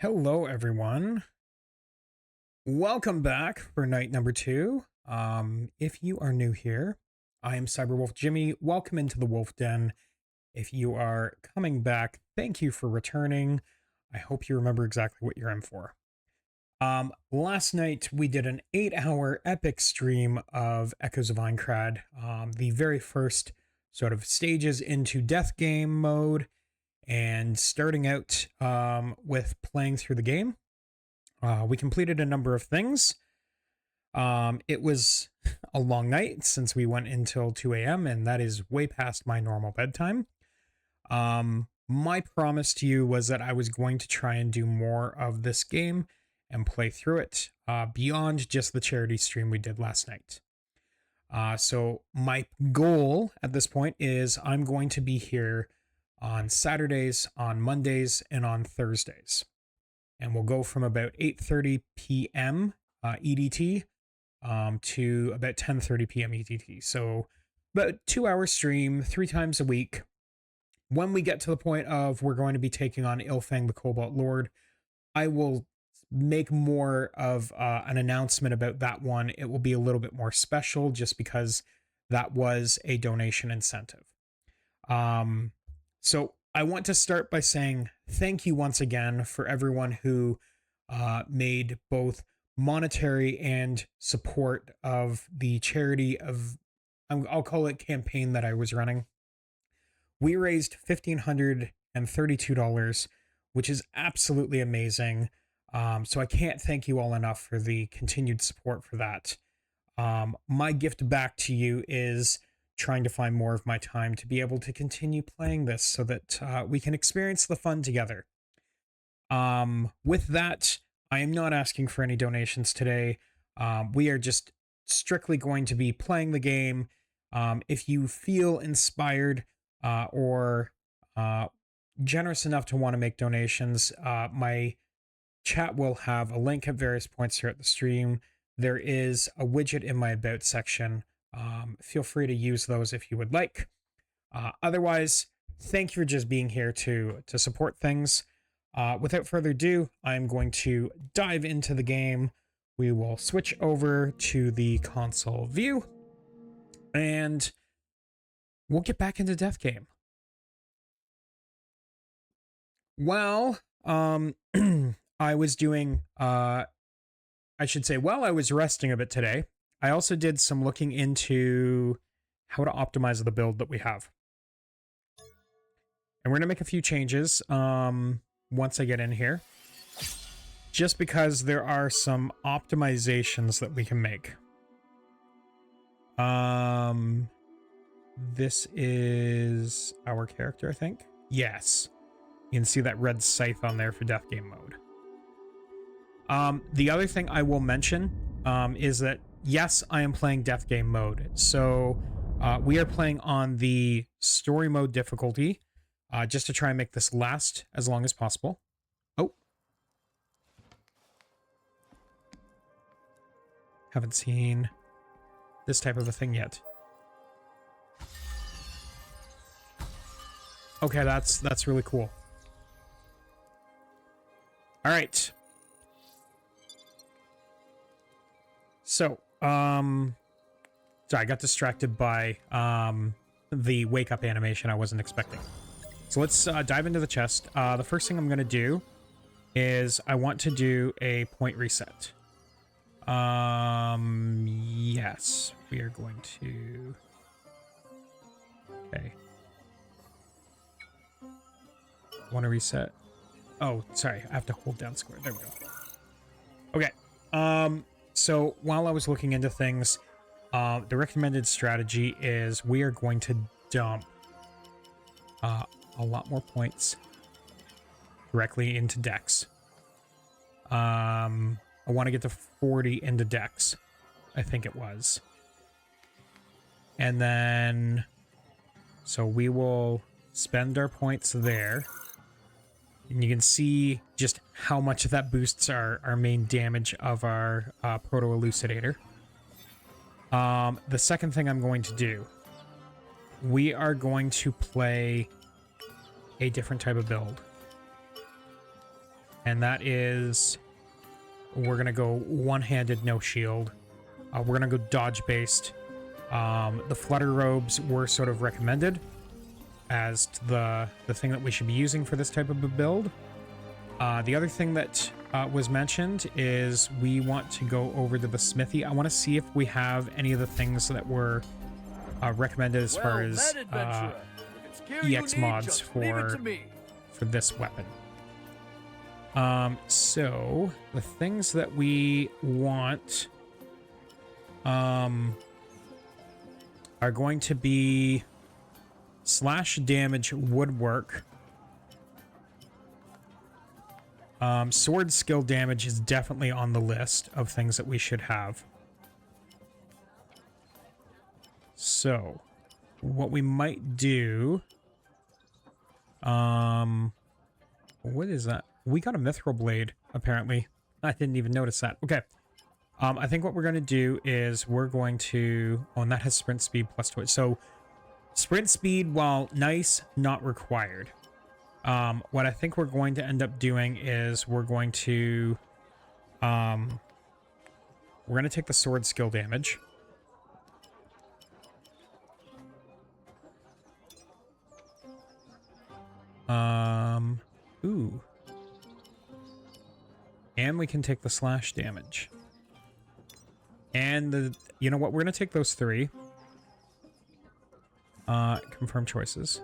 Hello, everyone. Welcome back for night number 2. If you are new here, I am Cyberwolf Jimmy. Welcome into the Wolf Den. If you are coming back, thank you for returning. I hope you remember exactly what you're in for. Last night we did an 8-hour epic stream of Echoes of Aincrad, the very first sort of stages into death game mode, and starting out with playing through the game. We completed a number of things. It was a long night since we went until 2 a.m., and that is way past my normal bedtime. My promise to you was that I was going to try and do more of this game and play through it beyond just the charity stream we did last night. So my goal at this point is I'm going to be here on Saturdays, on Mondays, and on Thursdays. And we'll go from about 8:30 p.m. EDT to about 10:30 p.m. EDT. So about 2-hour stream 3 times a week. When we get to the point of we're going to be taking on Ilfang the Cobalt Lord, I will make more of an announcement about that one. It will be a little bit more special just because that was a donation incentive. So I want to start by saying thank you once again for everyone who made both monetary and support of the charity of, I'll call it campaign that I was running. We raised $1,532, which is absolutely amazing. So I can't thank you all enough for the continued support for that. My gift back to you is trying to find more of my time to be able to continue playing this so that we can experience the fun together. With that, I am not asking for any donations today. We are just strictly going to be playing the game. If you feel inspired or generous enough to want to make donations, my chat will have a link at various points throughout the stream. There is a widget in my About section. Feel free to use those if you would like. Otherwise, thank you for just being here to support things. Without further ado, I'm going to dive into the game. We will switch over to the console view, and we'll get back into Death Game. Well, I was doing, I should say, while I was resting a bit today, I also did some looking into how to optimize the build that we have. And we're going to make a few changes once I get in here, just because there are some optimizations that we can make. This is our character, I think. Yes. You can see that red scythe on there for Death Game mode. The other thing I will mention is that, yes, I am playing Death Game mode. So we are playing on the story mode difficulty, just to try and make this last as long as possible. Oh. Haven't seen this type of a thing yet. Okay, that's really cool. All right. So, sorry, I got distracted by the wake up animation I wasn't expecting. So let's dive into the chest. The first thing I'm going to do is I want to do a point reset. Yes, we are going to... Okay. Want to reset? Oh, sorry, I have to hold down square. There we go. Okay. So while I was looking into things, the recommended strategy is we are going to dump a lot more points directly into Dex. I want to get to 40 into Dex, I think it was. And then, so we will spend our points there. And you can see just how much of that boosts our main damage of our Proto-Elucidator. The second thing I'm going to do, we are going to play a different type of build. and that is we're going to go one-handed, no shield. We're going to go dodge-based. The flutter robes were sort of recommended as to the thing that we should be using for this type of a build. The other thing that was mentioned is we want to go over to the smithy. I want to see if we have any of the things that were recommended as far as EX mods for this weapon. So the things that we want are going to be slash damage woodwork. Sword skill damage is definitely on the list of things that we should have. So what we might do, what is that? We got a mithril blade, apparently. I didn't even notice that. Okay. I think what we're going to do is we're going to... Oh, and that has sprint speed plus to it. So, sprint speed, while nice, not required. What I think we're going to end up doing is we're going to... we're going to take the sword skill damage. Ooh. And we can take the slash damage. And the, you know what? We're going to take those three. Confirm choices.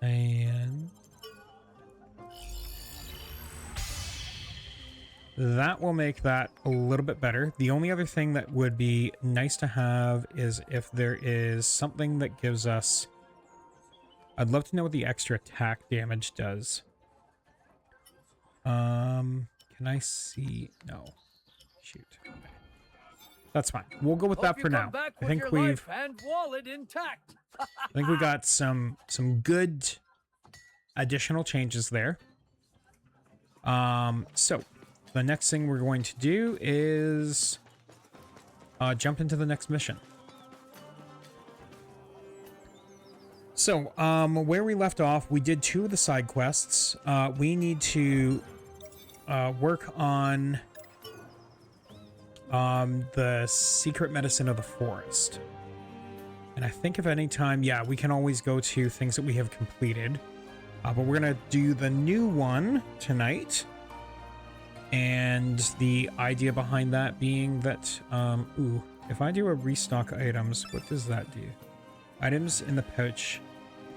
And that will make that a little bit better. The only other thing that would be nice to have is if there is something that gives us... I'd love to know what the extra attack damage does. Can I see? No. Shoot. Okay. That's fine. We'll go with that for now. I think we've... I think we got some good additional changes there. So the next thing we're going to do is jump into the next mission. So, where we left off, we did 2 of the side quests. We need to work on the secret medicine of the forest. And I think if any time, yeah, we can always go to things that we have completed. But we're going to do the new one tonight. And the idea behind that being that, ooh, if I do a restock items, what does that do? Items in the pouch.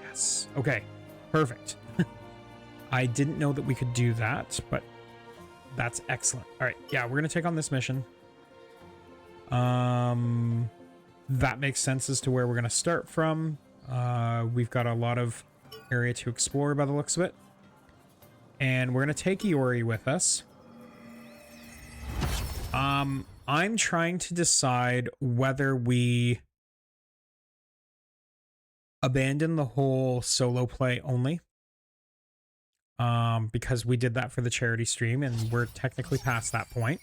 Yes. Okay. Perfect. I didn't know that we could do that, but that's excellent. All right. Yeah, we're going to take on this mission. That makes sense as to where we're going to start from. We've got a lot of area to explore by the looks of it. And we're going to take Iori with us. I'm trying to decide whether we abandon the whole solo play only. Because we did that for the charity stream and we're technically past that point.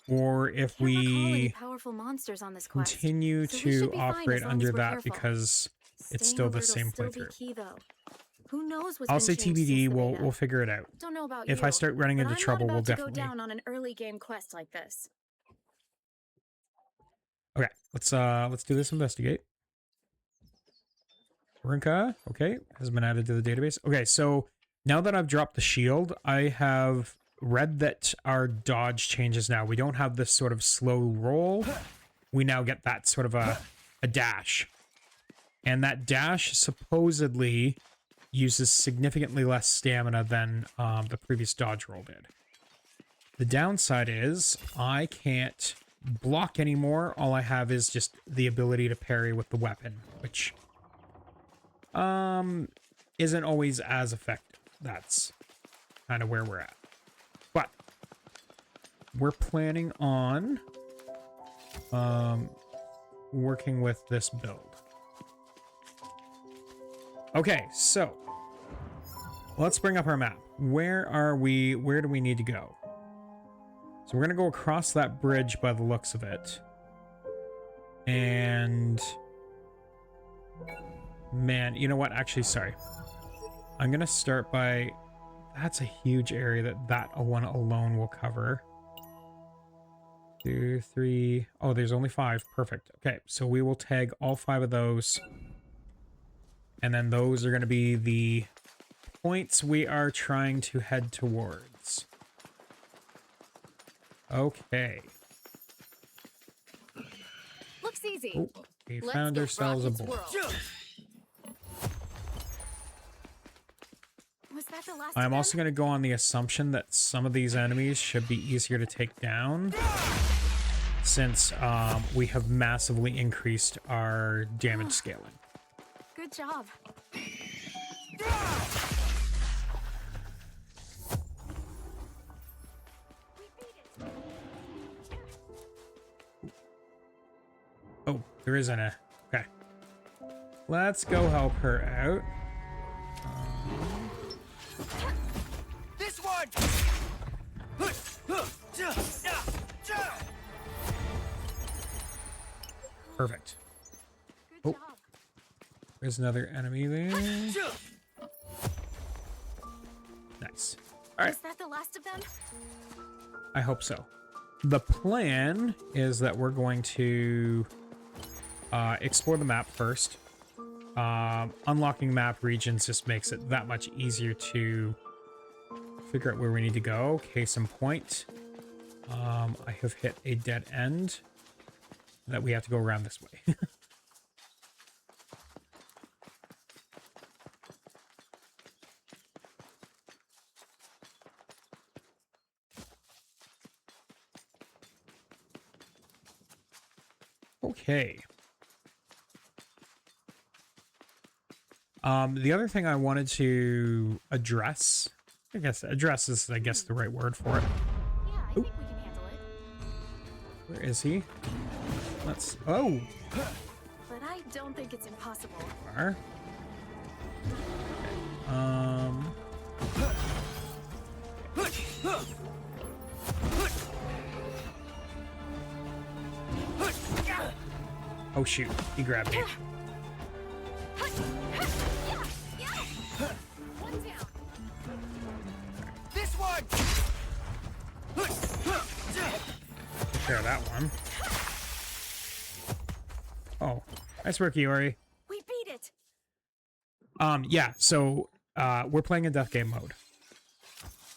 Or if we continue to operate under that because it's still the same playthrough. Who knows what's I'll say TBD, we'll we'll figure it out. Don't know about if you, I start running into trouble, we'll definitely go down on an early game quest like this. Okay, let's do this investigate. Rinka, okay, has been added to the database. Okay, so now that I've dropped the shield, I have read that our dodge changes now. We don't have this sort of slow roll. We now get that sort of a dash. And that dash supposedly uses significantly less stamina than the previous dodge roll did. The downside is I can't block anymore. All I have is just the ability to parry with the weapon, which isn't always as effective. That's kind of where we're at. But we're planning on working with this build. Okay, so let's bring up our map. Where are we? Where do we need to go? So we're going to go across that bridge by the looks of it. And man, you know what? Actually, sorry. I'm gonna start by... That's a huge area that one alone will cover. 2, 3... Oh, there's only 5. Perfect. Okay, so we will tag all 5 of those. And then those are going to be the points we are trying to head towards. Okay. Looks easy. Oh, we Let's found get ourselves a Rocket's board. world. Was that the last I'm of also them? going to go on the assumption that some of these enemies should be easier to take down, since we have massively increased our damage scaling. Good job. Oh, there isn't a... Okay. Let's go help her out. This one. Perfect. Good Oh. job. There's another enemy there. Nice. All right. Was that the last of them? I hope so. The plan is that we're going to explore the map first. Unlocking map regions just makes it that much easier to figure out where we need to go. Case in point, I have hit a dead end that we have to go around this way. Okay. The other thing I wanted to address, address is, the right word for it. Yeah, I think we can handle it. Where is he? Let's, oh, But I don't think it's impossible. are. Oh shoot, he grabbed me. One down. This one. Take care of that one. Oh, nice work, Iori. We beat it. Yeah, so we're playing in death game mode.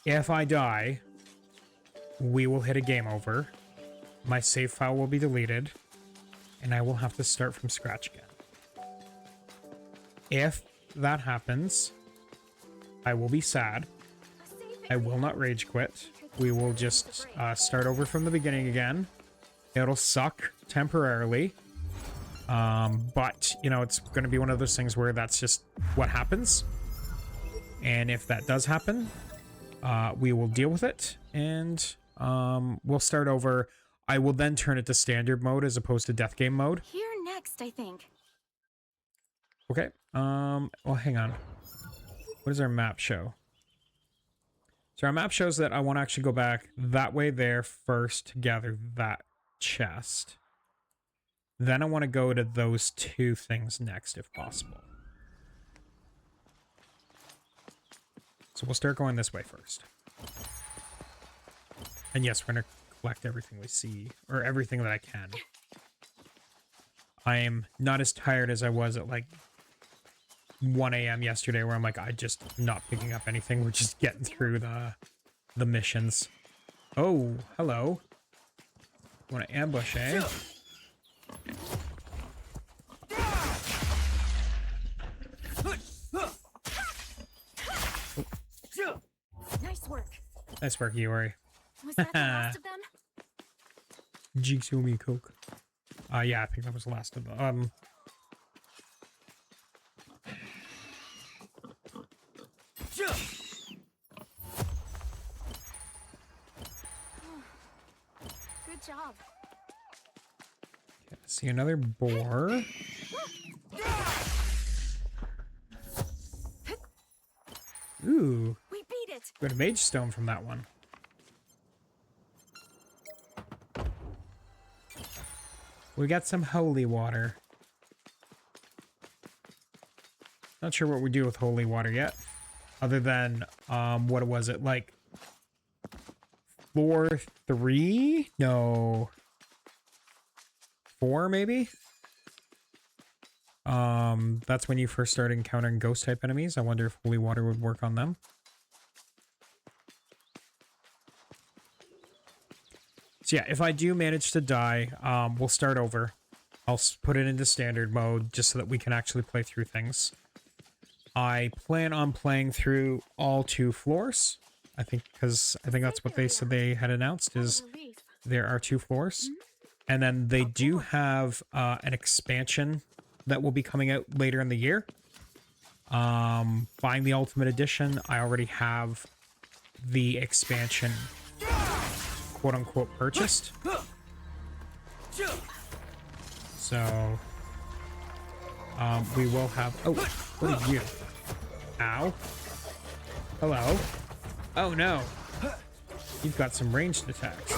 If I die, we will hit a game over. My save file will be deleted, and I will have to start from scratch again. If that happens, I will be sad. I will not rage quit. We will just start over from the beginning again. It'll suck temporarily. But, you know, it's going to be one of those things where that's just what happens. And if that does happen, we will deal with it. And we'll start over. I will then turn it to standard mode as opposed to death game mode. Here next, I think. Okay. Well, hang on. What does our map show? So our map shows that I want to actually go back that way there first to gather that chest. Then I want to go to those 2 things next, if possible. So we'll start going this way first. And yes, we're going to collect everything we see, or everything that I can. I am not as tired as I was at like 1 a.m. yesterday, where I'm like, I just not picking up anything. We're just getting through the missions. Oh, hello. Want to ambush, eh? Nice work. Nice work, Iori. Was that the last of them? Jigsaw me coke. Yeah, I think that was the last of them. Good job. See another boar. Ooh, We beat it. got a mage stone from that one. We got some holy water. Not sure what we do with holy water yet. Other than, what was it? Like, floor 3? No. 4, maybe? That's when you first start encountering ghost type enemies. I wonder if holy water would work on them. So yeah, if I do manage to die, we'll start over. I'll put it into standard mode just so that we can actually play through things. I plan on playing through all 2 floors. I think that's what they said they had announced, is there are 2 floors. And then they do have an expansion that will be coming out later in the year. Buying the Ultimate Edition, I already have the expansion quote-unquote purchased. So, we will have... Oh, what are you? Ow. Hello. Oh, no. You've got some ranged attacks.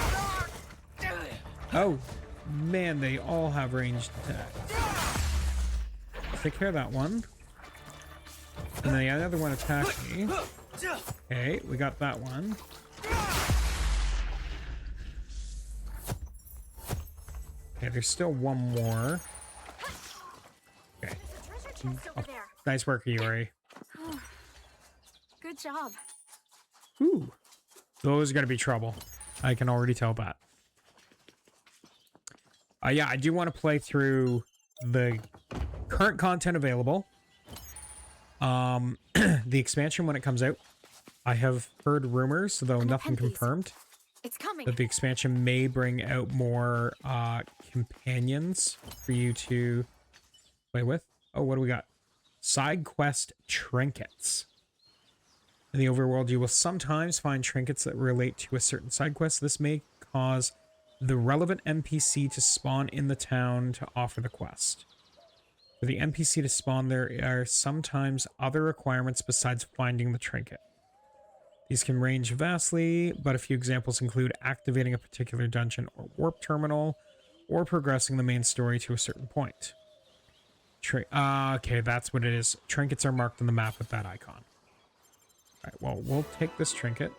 Oh, man, they all have ranged attacks. Take care of that one. And then the other one attacked me. Okay, we got that one. Okay, there's still one more. Okay. Oh, nice work, Yuri. Good job. Ooh. Those are going to be trouble. I can already tell that. Yeah, I do want to play through the current content available. The expansion when it comes out. I have heard rumors, though nothing confirmed, It's coming. that the expansion may bring out more companions for you to play with. Oh, what do we got? Side quest trinkets. In the overworld, you will sometimes find trinkets that relate to a certain side quest. This may cause the relevant NPC to spawn in the town to offer the quest. For the NPC to spawn, there are sometimes other requirements besides finding the trinket. These can range vastly, but a few examples include activating a particular dungeon or warp terminal, or progressing the main story to a certain point. Okay, that's what it is. Trinkets are marked on the map with that icon. Alright, well, we'll take this trinket.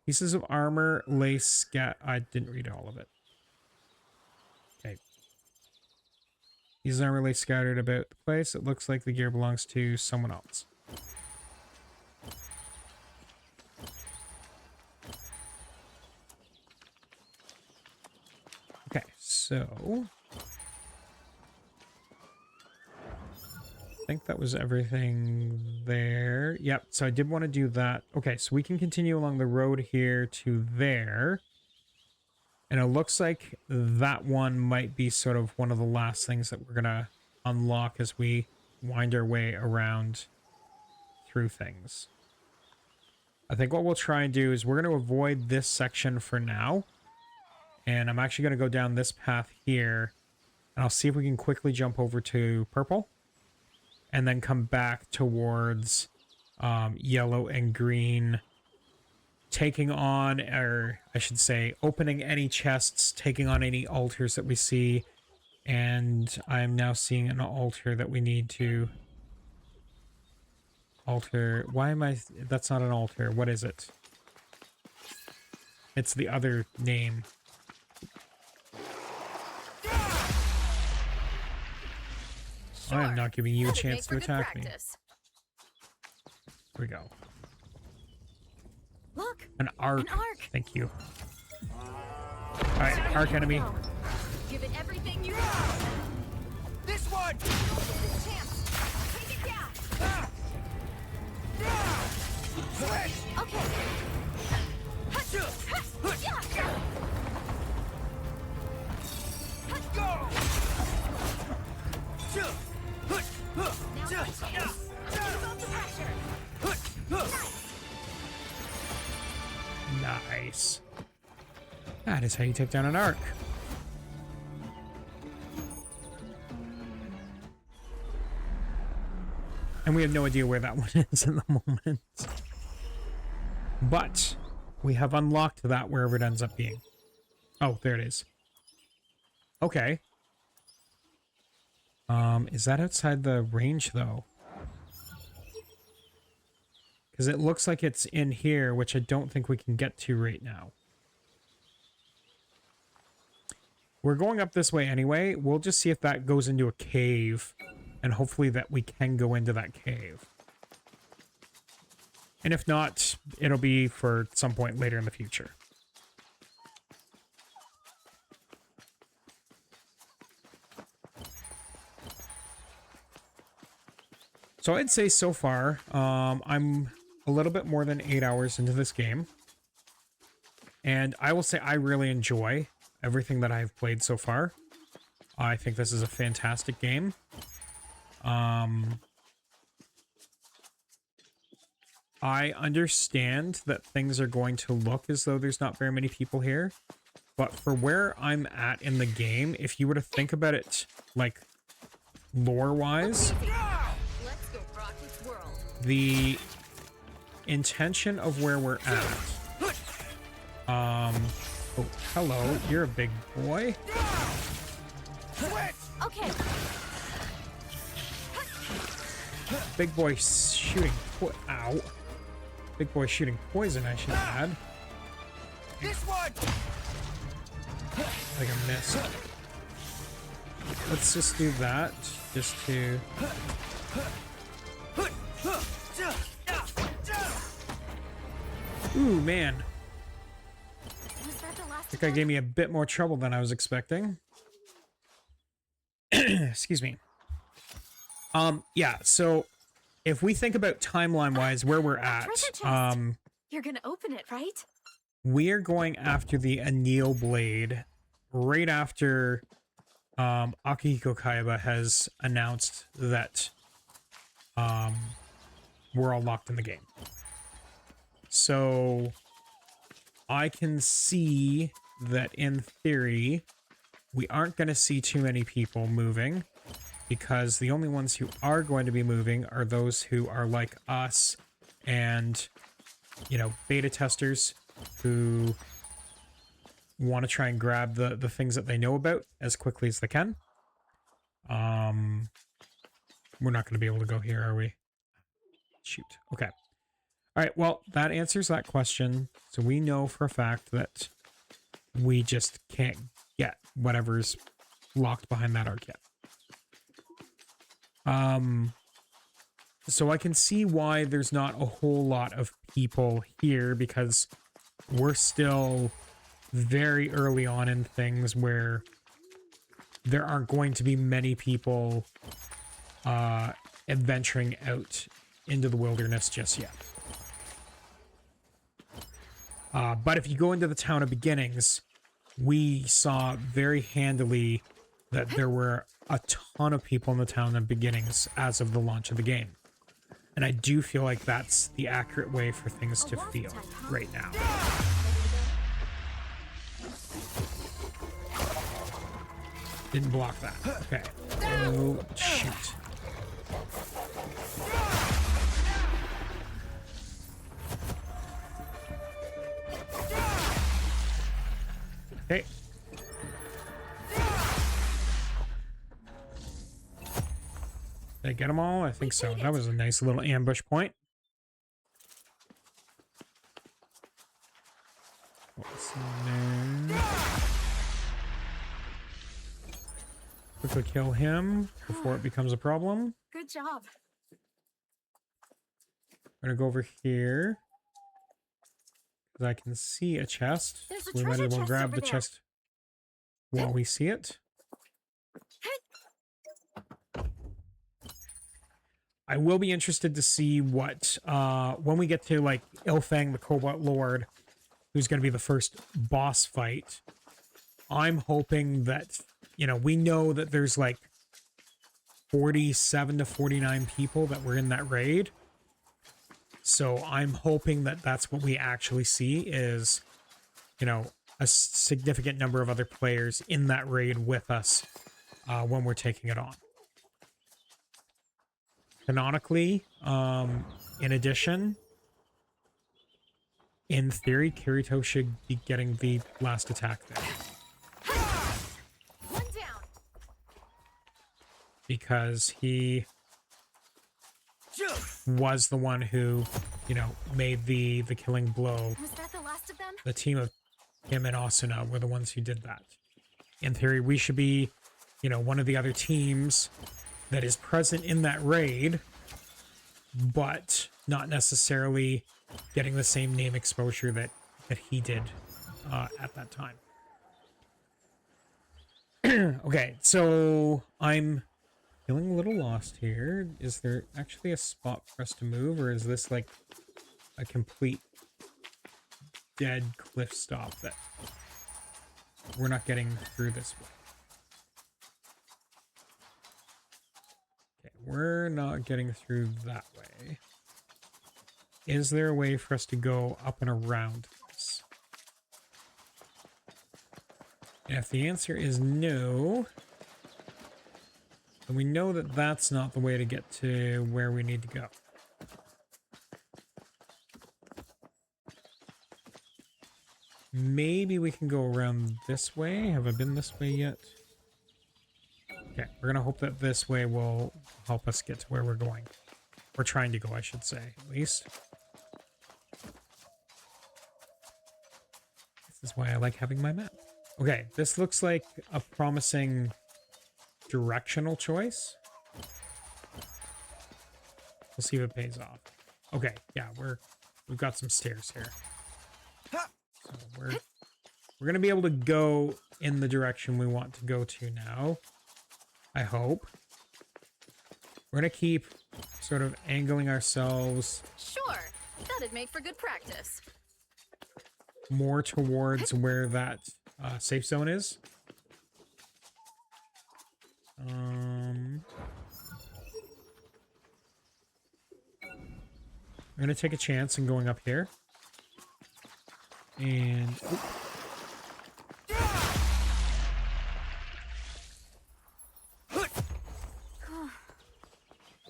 Pieces of armor, lace, I didn't read all of it. Okay. Pieces of armor, lace scattered about the place. It looks like the gear belongs to someone else. Okay, so... I think that was everything there. Yep, so I did want to do that. Okay, so we can continue along the road here to there. And it looks like that one might be sort of one of the last things that we're going to unlock as we wind our way around through things. I think what we'll try and do is we're going to avoid this section for now. And I'm actually going to go down this path here. And I'll see if we can quickly jump over to purple. And then come back towards yellow and green, taking on, or I should say, opening any chests, taking on any altars that we see. And I'm now seeing an altar that we need to alter. Why am I? That's not an altar. What is it? It's the other name. I am not giving you a chance to attack me. Here we go. Look, an arc. Thank you. Alright, arc enemy. Give it everything you got. This one! This chance. Take it down. Okay. Go! Now it's my chance. Keep up the pressure. Nice. That is how you take down an arc. And we have no idea where that one is in the moment. But we have unlocked that wherever it ends up being. Oh, there it is. Okay. Is that outside the range, though? Because it looks like it's in here, which I don't think we can get to right now. We're going up this way anyway. We'll just see if that goes into a cave. And hopefully that we can go into that cave. And if not, it'll be for some point later in the future. So I'd say so far, I'm a little bit more than 8 hours into this game. And I will say I really enjoy everything that I've played so far. I think this is a fantastic game. I understand that things are going to look as though there's not very many people here. But for where I'm at in the game, if you were to think about it, like, lore-wise, Let's go rock this world. the intention of where we're at. Oh, hello, you're a big boy. Okay. Big boy shooting ow. Big boy shooting poison, I should add. This one. I think I missed. Let's just do that, just to... Ooh, man. Was that the last I think I gave me a bit more trouble than I was expecting. Excuse me. Yeah, so if we think about timeline-wise where we're at, treasure chest. You're gonna open it, right? we are going after the Anil Blade right after Akihiko Kaiba has announced that we're all locked in the game. So I can see that in theory we aren't going to see too many people moving, because the only ones who are going to be moving are those who are like us and, you know, beta testers who want to try and grab the things that they know about as quickly as they can. We're not going to be able to go here, are we? Shoot. Okay. All right, well, that answers that question. So we know for a fact that we just can't get whatever's locked behind that arc yet. So I can see why there's not a whole lot of people here, because we're still very early on in things where there aren't going to be many people adventuring out into the wilderness just yet. But if you go into the town of beginnings, we saw very handily that there were a ton of people in the town of beginnings as of the launch of the game. And I do feel like that's the accurate way for things to feel right now. Didn't block that. Okay. Oh, shoot. Okay. Did I get them all? I think so. That was a nice little ambush point. What's in there? Quickly kill him before it becomes a problem. Good job. I'm gonna go over here, because I can see a chest. There's a We might treasure as well chest grab over the there. chest while we see it. I will be interested to see what, when we get to, like, Ilfang, the Cobalt Lord, who's going to be the first boss fight. I'm hoping that, you know, we know that there's, like, 47 to 49 people that were in that raid. So I'm hoping that that's what we actually see is, you know, a significant number of other players in that raid with us when we're taking it on. Canonically, in addition, in theory, Kirito should be getting the last attack there. One down. Because he was the one who, you know, made the killing blow. Was that the last of them? The team of him and Asuna were the ones who did that. In theory, we should be, you know, one of the other teams that is present in that raid, but not necessarily getting the same name exposure that he did at that time. Okay, so I'm feeling a little lost here. Is there actually a spot for us to move, or is this like a complete dead cliff stop that we're not getting through this way? Okay, we're not getting through that way. Is there a way for us to go up and around this? And if the answer is no, then we know that that's not the way to get to where we need to go. Maybe we can go around this way. Have I been this way yet? Okay, we're gonna hope that this way will help us get to where we're going. We're trying to go, I should say, at least. This is why I like having my map. Okay, this looks like a promising directional choice. We'll see if it pays off. Okay, yeah, we've got some stairs here. So we're gonna be able to go in the direction we want to go to now. I hope. We're gonna keep sort of angling ourselves Sure. That'd make for good practice. more towards where that safe zone is. I'm gonna take a chance in going up here. And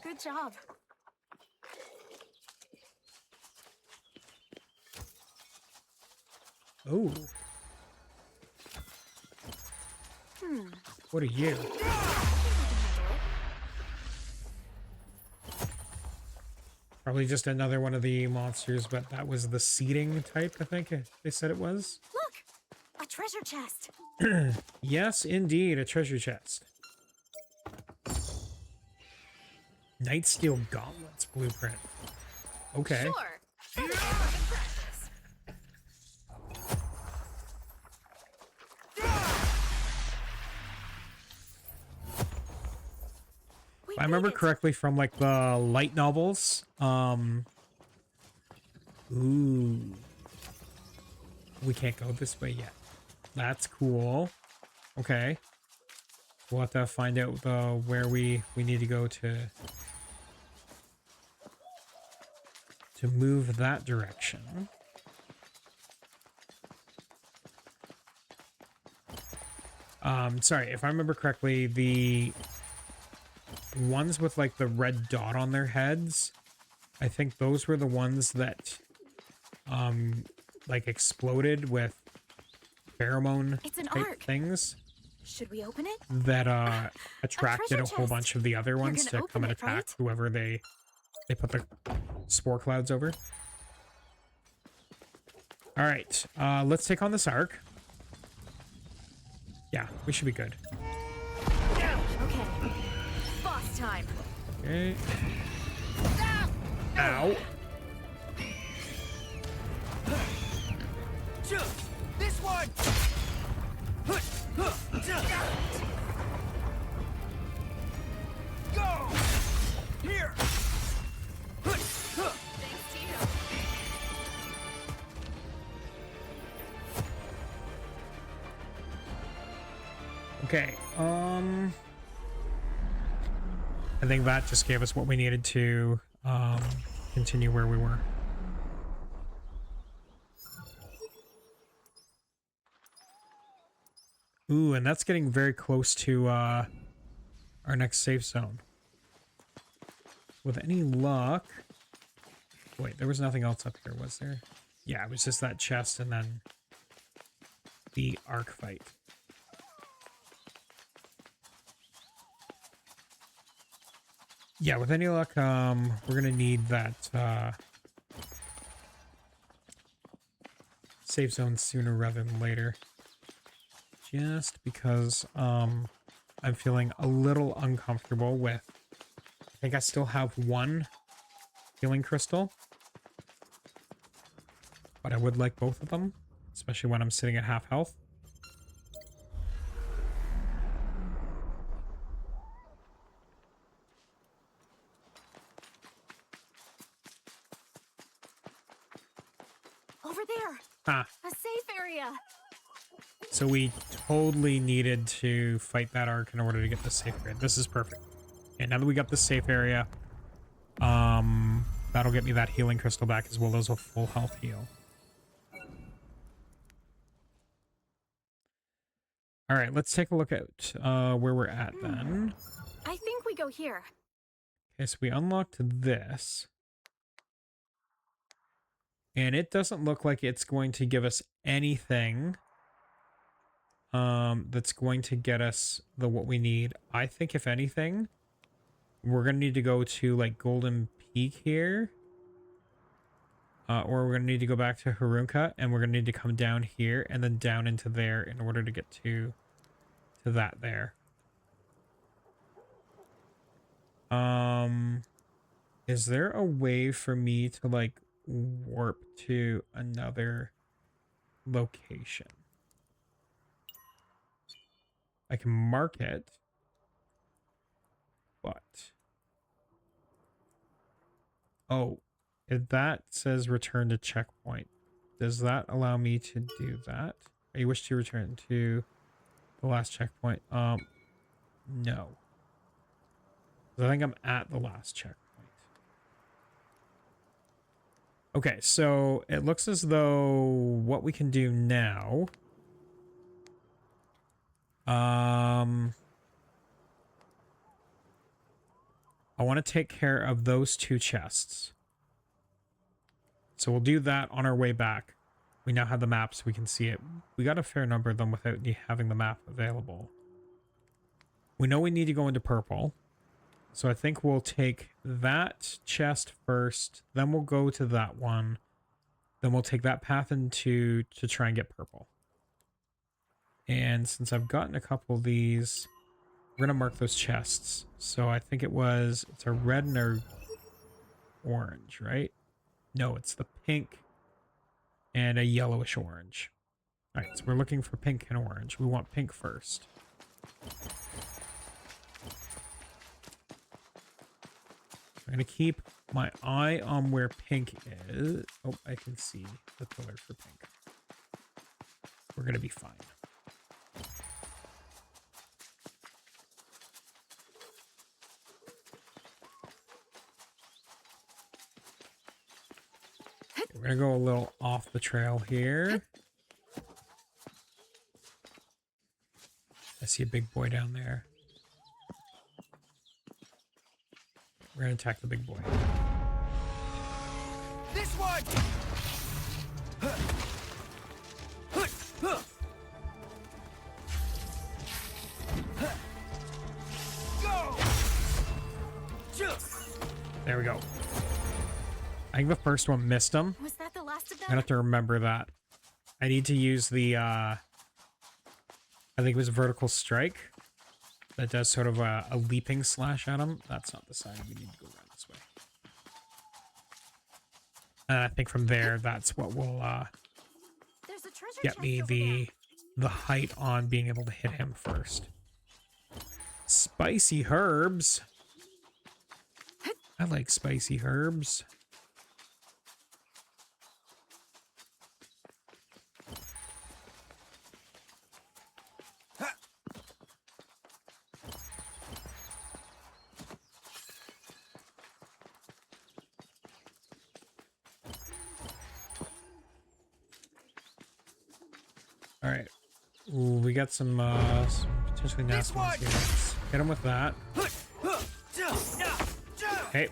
Good job. oh, what are you? Probably just another one of the monsters, but that was the seeding type, I think they said it was. Look! A treasure chest. Yes, indeed, a treasure chest. Nightsteel Gauntlets blueprint. Okay. Sure. That'd make for good practice. We If I remember made it. correctly from like the light novels, ooh. We can't go this way yet. That's cool. Okay. We'll have to find out where we need to go to move that direction. Sorry, if I remember correctly, the ones with like the red dot on their heads, I think those were the ones that like exploded with pheromone It's an type arc. things Should we open it? that attracted treasure a whole chest. bunch of the other ones gonna to come open and it, attack right? whoever they put the spore clouds over. All right, let's take on this arc. Yeah, we should be good. Okay. Boss time. Okay. Ow. This one! Go! Here! Thanks to you. Okay, I think that just gave us what we needed to continue where we were. Ooh, and that's getting very close to our next safe zone. With any luck... Wait, there was nothing else up here, was there? Yeah, it was just that chest and then the arc fight. Yeah, with any luck, we're gonna need that safe zone sooner rather than later. Just because I'm feeling a little uncomfortable with. I think I still have one healing crystal, but I would like both of them, especially when I'm sitting at half health. Over there. Ah, A safe area. so we totally needed to fight that arc in order to get the safe area. This is perfect. And now that we got the safe area, that'll get me that healing crystal back as well as a full health heal. All right, let's take a look at where we're at then. I think we go here. Okay, so we unlocked this. And it doesn't look like it's going to give us anything that's going to get us what we need. I think if anything, we're going to need to go to like Golden Peak here. Or we're going to need to go back to Harunka, and we're going to need to come down here and then down into there in order to get to that there. Is there a way for me to like warp to another location? I can mark it, but oh, if that says return to checkpoint, does that allow me to do that? You wish to return to the last checkpoint? No. I think I'm at the last checkpoint. Okay, so it looks as though what we can do now, I want to take care of those two chests. So we'll do that on our way back. We now have the map so we can see it. We got a fair number of them without having the map available. We know we need to go into purple. So I think we'll take that chest first, then we'll go to that one. Then we'll take that path into to try and get purple. And since I've gotten a couple of these, we're going to mark those chests. So I think it's a red and a orange, right? No, it's the pink and a yellowish orange. All right, so we're looking for pink and orange. We want pink first. I'm going to keep my eye on where pink is. Oh, I can see the pillar for pink. We're going to be fine. We're going to go a little off the trail here. I see a big boy down there. We're going to attack the big boy. This one! Go! There we go. I think the first one missed him. Was that the last of I'm them? gonna have to remember that. I need to use the, I think it was vertical strike. That does sort of a leaping slash at him. That's not the side. We need to go around this way. And I think from there, that's what will There's a treasure get chest me over there. the height on being able to hit him first. Spicy herbs. I like spicy herbs. All right. Ooh, we got some potentially nasty ones here. Let's hit him with that. Okay.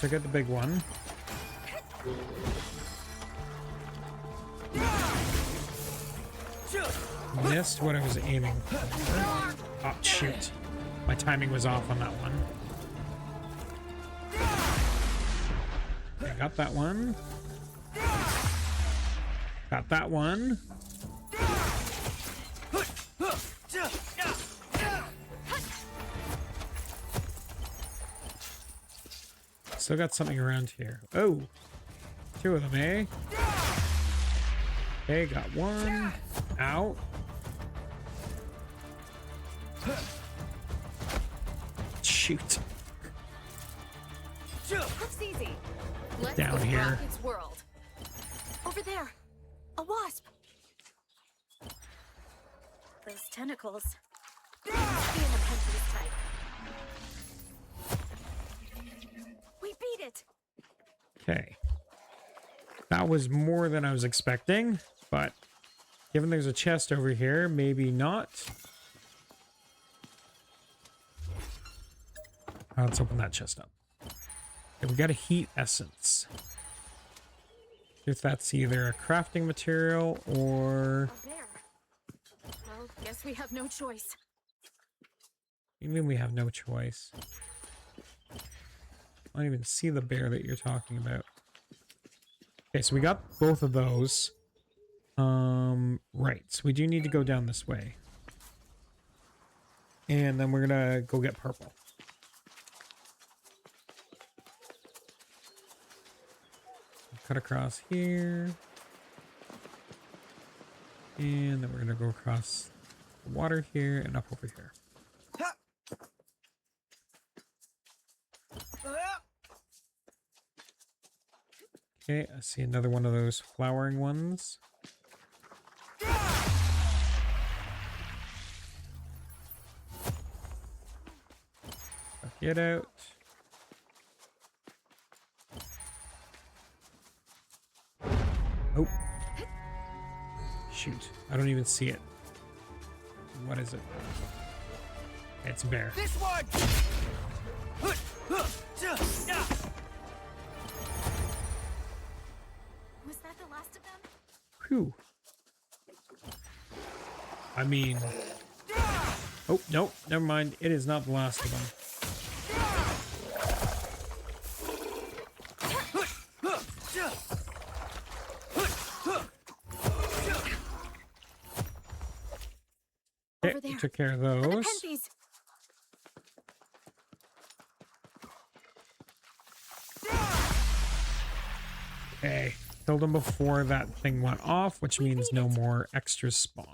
Took out the big one. Missed what I was aiming for. Oh, shoot. My timing was off on that one. I got that one. Got that one. Still got something around here. Oh, two of them, eh? Okay, got one. Out. Shoot. Looks easy. Let's Down go here. rock its world. Over there. A wasp. Those tentacles. They must be in the Pentry's type. We beat it. Okay. That was more than I was expecting, but given there's a chest over here, maybe not. Let's open that chest up. Okay, we got a heat essence. If that's either a crafting material or... A bear. Well, guess we have no choice. You mean we have no choice? I don't even see the bear that you're talking about. Okay, so we got both of those. Right, so we do need to go down this way. And then we're gonna go get purple. Cut across here. And then we're gonna go across the water here and up over here. Okay, I see another one of those flowering ones. Get out. Oh. Shoot. I don't even see it. What is it? It's a bear. This one! Was that the last of them? Whew. I mean... Oh, nope. Never mind. It is not the last of them. Okay, Over there. we took care of The those. Pentries. Okay. Killed them before that thing went off, which means no more extras spawn.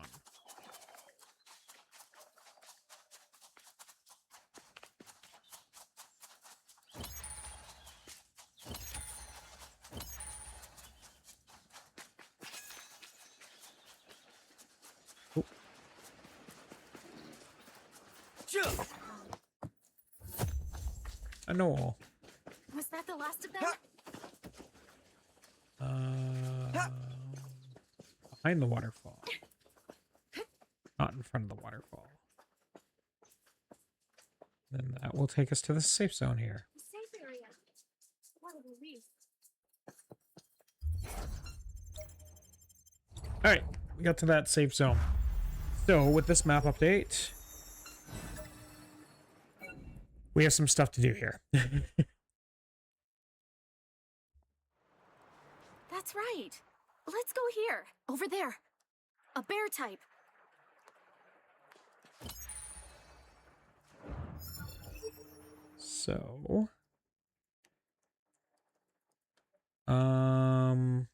Oh. A knoll. Was that the last of them? Behind the waterfall. Not in front of the waterfall. Then that will take us to the safe zone here. Safe area. What a relief. Alright, we got to that safe zone. So, with this map update, we have some stuff to do here. That's right. Let's go here. Over there. A bear type. So, I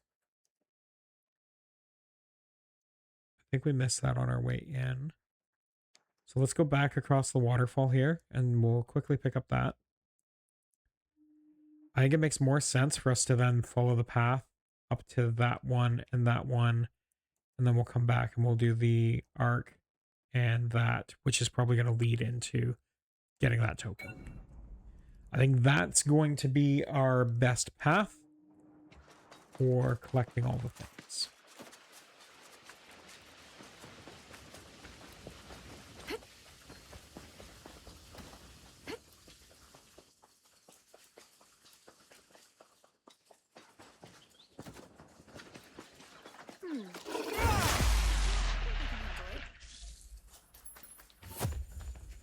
think we missed that on our way in. So let's go back across the waterfall here and we'll quickly pick up that. I think it makes more sense for us to then follow the path up to that one, and then we'll come back and we'll do the arc and that, which is probably going to lead into getting that token. I think that's going to be our best path for collecting all the things.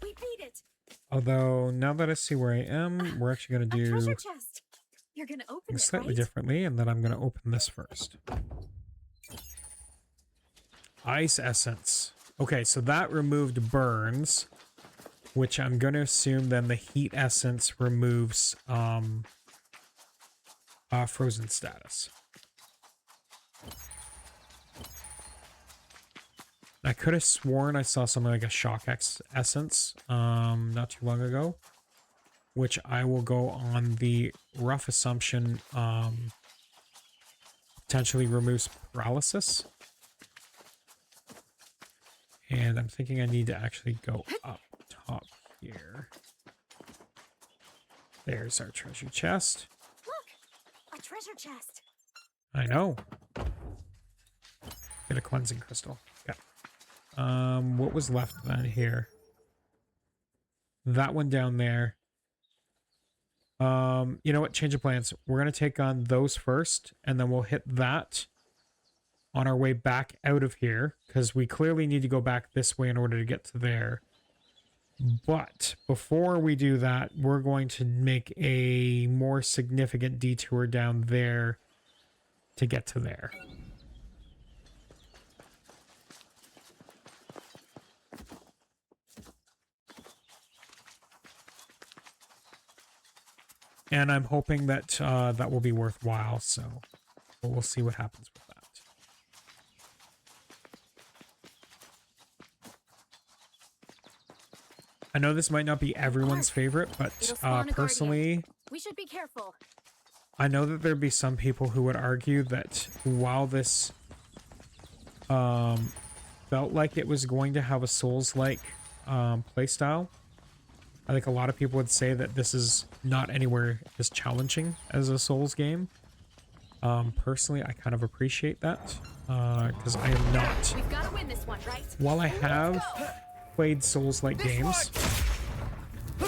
We beat it. Although, now that I see where I am, we're actually going to A do... treasure chest. You're gonna open it, slightly right? differently, and then I'm going to open this first. Ice essence. Okay, so that removed burns, which I'm going to assume then the heat essence removes frozen status. I could have sworn I saw something like a shock essence not too long ago, which I will go on the rough assumption potentially removes paralysis. And I'm thinking I need to actually go up top here. There's our treasure chest. Look, a treasure chest. I know. Get a cleansing crystal. Okay. What was left then here? That one down there. You know what? Change of plans. We're gonna take on those first, and then we'll hit that on our way back out of here, because we clearly need to go back this way in order to get to there. But before we do that, we're going to make a more significant detour down there to get to there. And I'm hoping that that will be worthwhile, so we'll see what happens with that. I know this might not be everyone's favorite, but personally, we should be careful. I know that there'd be some people who would argue that while this felt like it was going to have a Souls-like playstyle, I think a lot of people would say that this is not anywhere as challenging as a Souls game. Personally, I kind of appreciate that because I am not. We've got to win this one, right? While I have played Souls-like games,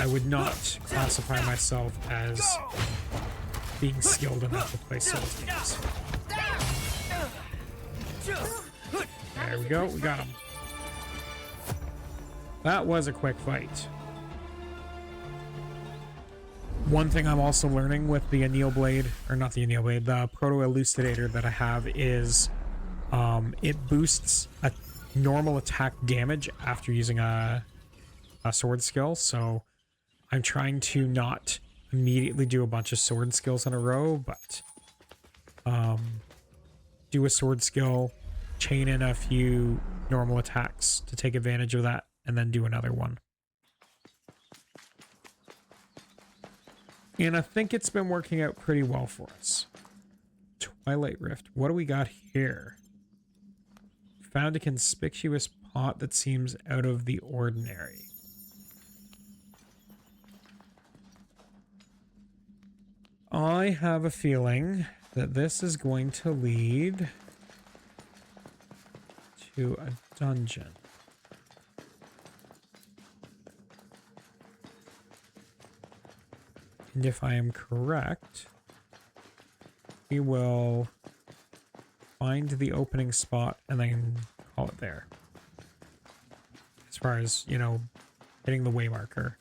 I would not classify myself as being skilled enough to play Souls games. There we go, we got him. That was a quick fight. One thing I'm also learning with the Anneal Blade, or not the Anneal Blade, the Proto Elucidator that I have is it boosts a normal attack damage after using a sword skill, so I'm trying to not immediately do a bunch of sword skills in a row, but do a sword skill, chain in a few normal attacks to take advantage of that, and then do another one. And I think it's been working out pretty well for us. Twilight Rift. What do we got here? Found a conspicuous pot that seems out of the ordinary. I have a feeling that this is going to lead to a dungeon. And if I am correct, we will find the opening spot and then call it there. As far as, you know, hitting the way marker.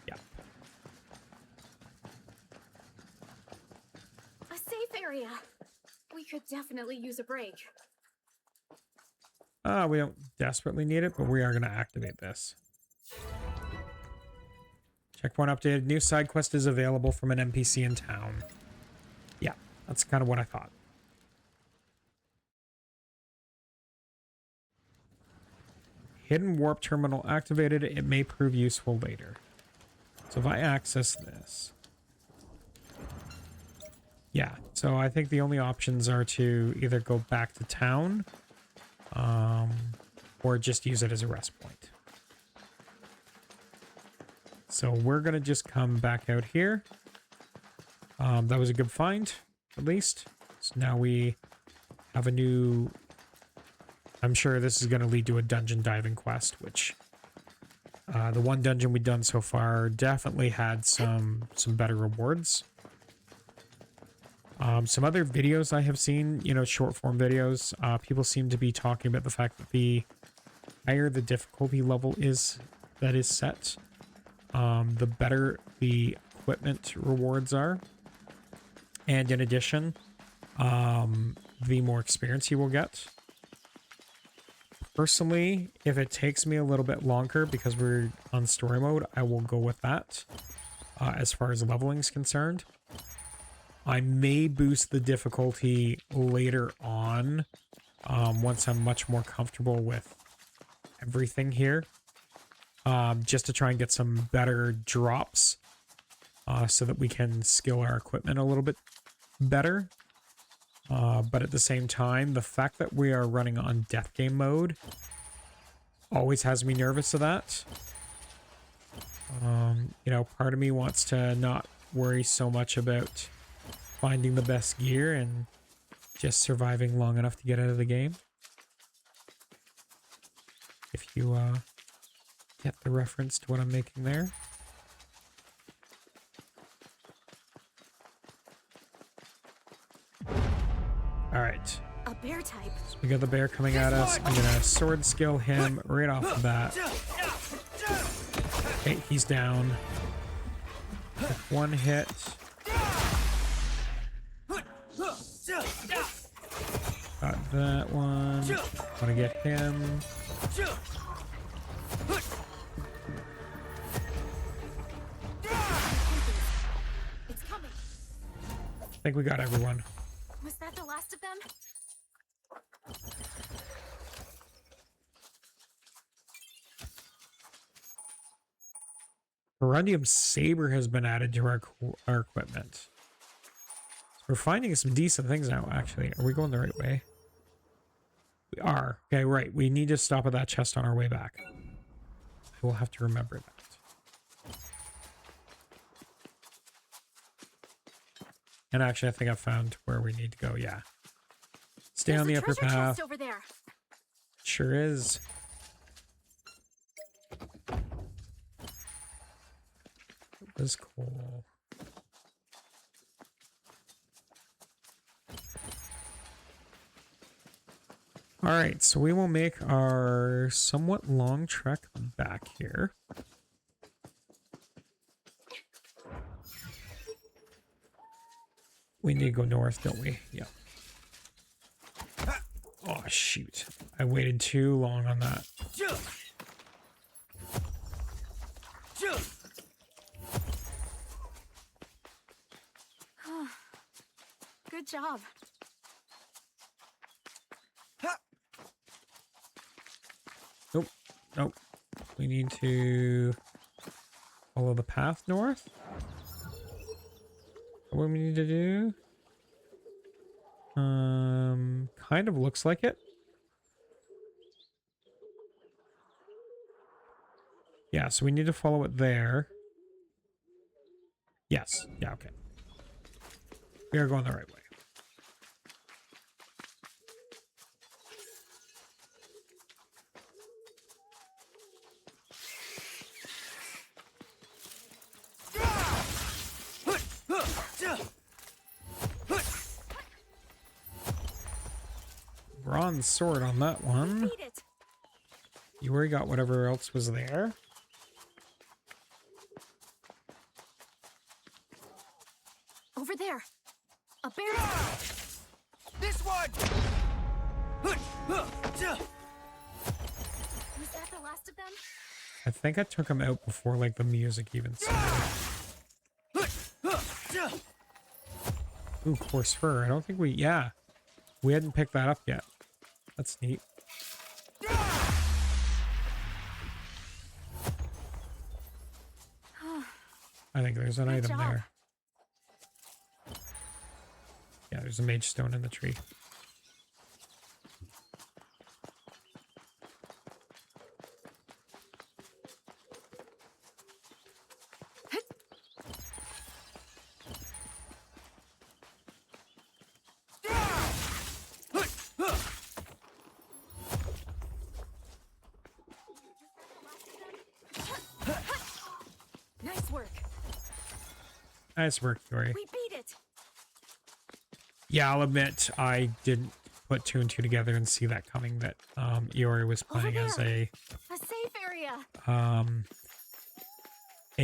Yeah. A safe area. We could definitely use a break. We don't desperately need it, but we are going to activate this. Checkpoint updated. New side quest is available from an NPC in town. Yeah, that's kind of what I thought. Hidden warp terminal activated. It may prove useful later. So if I access this... Yeah, so I think the only options are to either go back to town... or just use it as a rest point. So we're going to just come back out here. That was a good find, at least. So now we have a new... I'm sure this is going to lead to a dungeon diving quest, which... the one dungeon we've done so far definitely had some better rewards. Some other videos I have seen, you know, short form videos, people seem to be talking about the fact that the higher the difficulty level is that is set, the better the equipment rewards are. And in addition, the more experience you will get. Personally, if it takes me a little bit longer because we're on story mode, I will go with that. As far as leveling is concerned, I may boost the difficulty later on, once I'm much more comfortable with everything here, just to try and get some better drops, so that we can skill our equipment a little bit better. But at the same time, the fact that we are running on death game mode always has me nervous of that. You know, part of me wants to not worry so much about finding the best gear and just surviving long enough to get out of the game. If you get the reference to what I'm making there. Alright. A bear type. So we got the bear coming at us. I'm gonna sword skill him right off the bat. Okay, he's down. With one hit. Got that one. Wanna get him. It's coming. I think we got everyone. Was that the last of them? Corundium Saber has been added to our equipment. So we're finding some decent things now, actually. Are we going the right way? We are. Okay, right. We need to stop at that chest on our way back. I will have to remember that. And actually, I think I found where we need to go. Yeah. Stay on the upper path. Over there. Sure is. It was cool. All right, so we will make our somewhat long trek back here. We need to go north, don't we? Yeah. Oh, shoot. I waited too long on that. Good job. Nope. Nope. We need to follow the path north. What we need to do? Kind of looks like it. Yeah, so we need to follow it there. Yes. Yeah, okay. We are going the right way. Bronze sword on that one. You already got whatever else was there. Over there. A bear. This one. Was that the last of them? I think I took him out before like the music even started. Ooh, coarse fur. I don't think we... Yeah. We hadn't picked that up yet. That's neat. I think there's an item there. Yeah, there's a mage stone in the tree. Nice work. Nice work, Yori. We beat it. Yeah, I'll admit I didn't put two and two together and see that coming, that Iori was playing as a safe area. a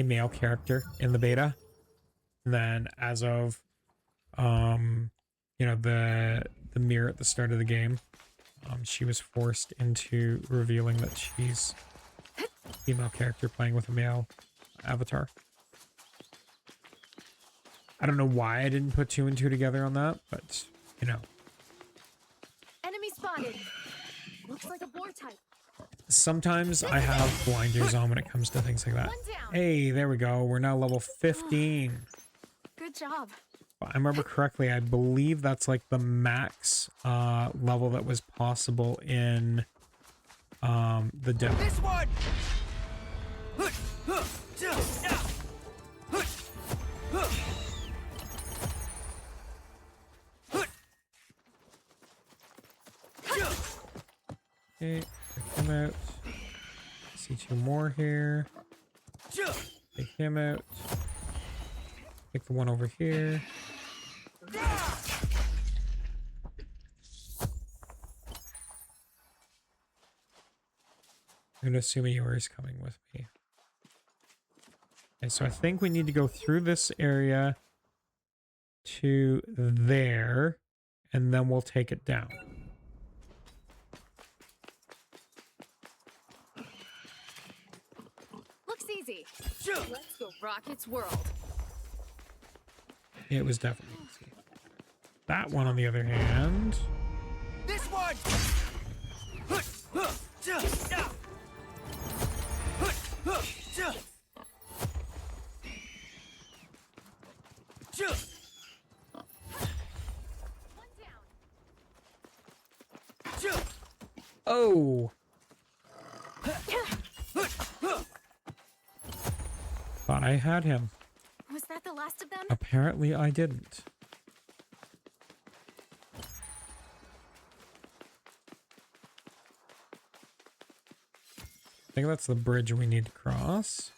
male character in the beta. And then as of you know, the mirror at the start of the game, she was forced into revealing that she's a female character playing with a male avatar. I don't know why I didn't put 2 and 2 together on that, but you know. Enemy spotted. Looks like a boar type. Sometimes I have blinders on when it comes to things like that. One down. Hey, there we go. We're now level 15. Good job. If I remember correctly, I believe that's like the max level that was possible in the demo. This one! Okay, take him out. See 2 more here. Take him out. Take the one over here. I'm gonna assume Eeyore's coming with me. Okay, so I think we need to go through this area to there, and then we'll take it down. Looks easy. Let's go rock its world. It was definitely easy. That one, on the other hand... This one! One down. Oh! Thought I had him. Was that the last of them? Apparently I didn't. I think that's the bridge we need to cross.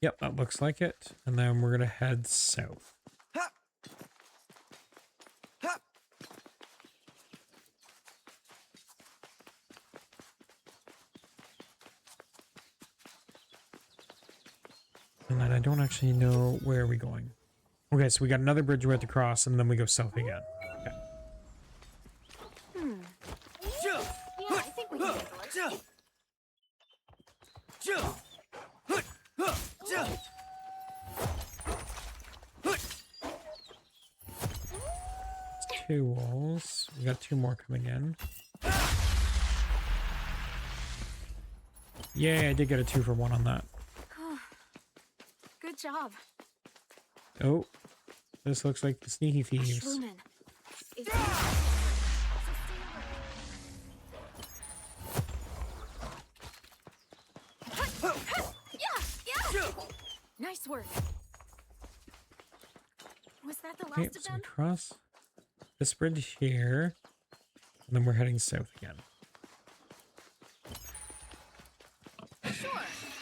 Yep, that looks like it. And then we're gonna head south. And then I don't actually know where are we going. Okay, so we got another bridge we have to cross, and then we go south again. Okay. Yeah, I think we can handle it. It's 2 walls. We got 2 more coming in. Yay, I did get a 2 for 1 on that. Good job. Oh, this looks like the sneaky thieves. Schlumen. Is yeah. Nice work. Was that the Okay, last of so we them? cross this bridge here, and then we're heading south again.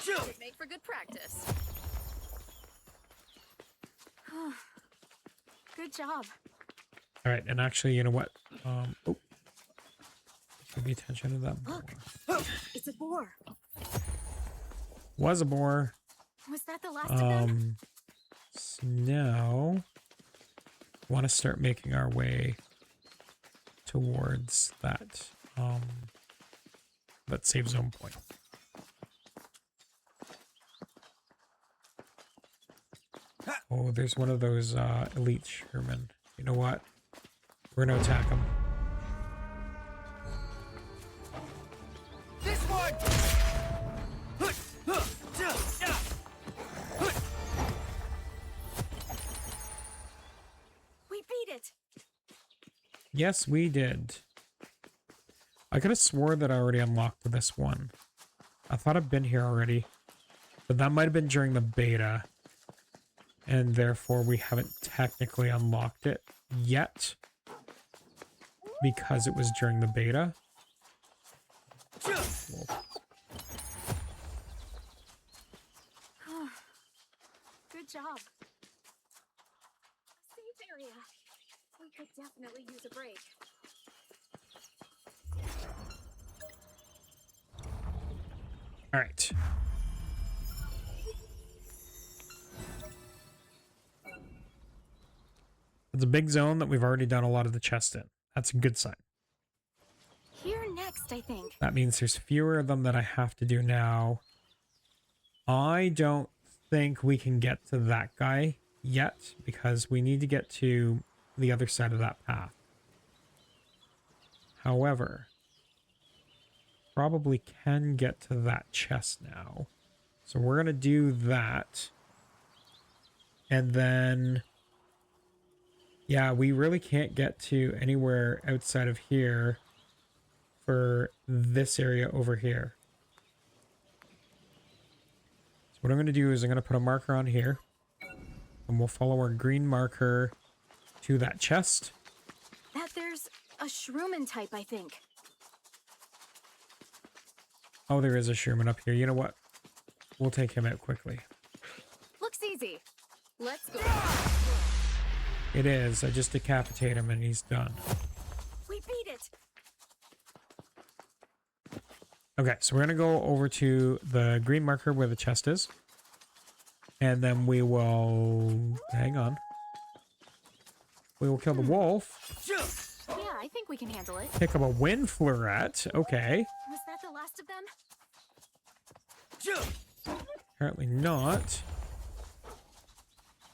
Sure. Would make for good practice. Good job. All right, and actually, you know what? Oh, should pay attention to that boar. Look, it's a boar. Was a boar. Was that the last of them? So now, want to start making our way towards that that save zone point. Oh, there's one of those elite Sherman. You know what? We're gonna attack him. This one! We beat it. Yes, we did. I could have swore that I already unlocked this one. I thought I'd been here already. But that might have been during the beta. And therefore we haven't technically unlocked it yet. Because it was during the beta. Good job. area. We could definitely use a break. All right. It's a big zone that we've already done a lot of the chests in. That's a good sign. Here next, I think. That means there's fewer of them that I have to do now. I don't think we can get to that guy yet because we need to get to the other side of that path. However, probably can get to that chest now. So we're going to do that. And then, yeah, we really can't get to anywhere outside of here for this area over here. So what I'm going to do is I'm going to put a marker on here. And we'll follow our green marker to that chest. That there's a Shroomin type, I think. Oh, there is a Sherman up here. You know what? We'll take him out quickly. Looks easy. Let's go. It is. I just decapitate him and he's done. We beat it. Okay, so we're going to go over to the green marker where the chest is. And then we will... Hang on. We will kill the wolf. Yeah, I think we can handle it. Pick up a wind fleuret. Okay. Was that the last of them? Apparently not.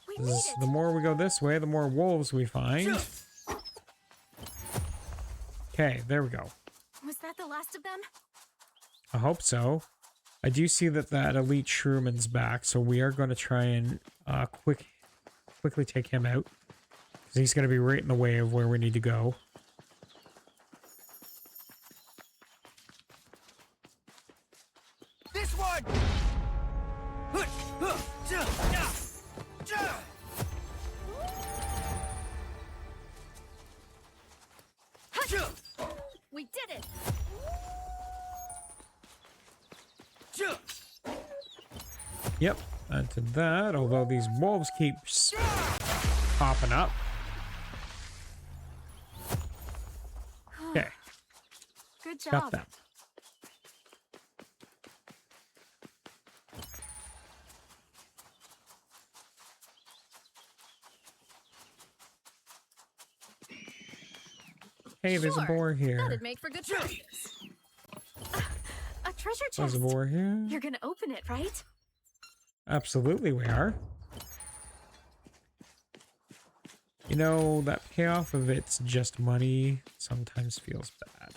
We made it. The more we go this way, the more wolves we find. Okay, there we go. Was that the last of them? I hope so. I do see that elite Shrooman's back, so we are going to try and quickly take him out. Because he's going to be right in the way of where we need to go. This one! We did it. Yep, and to that, although these wolves keep popping up. Okay, Good job. got them. Hey, there's a Sure. boar here. That'd make for good practice. A treasure chest. There's a boar here. You're gonna open it, right? Absolutely, we are. You know, that payoff of it's just money sometimes feels bad.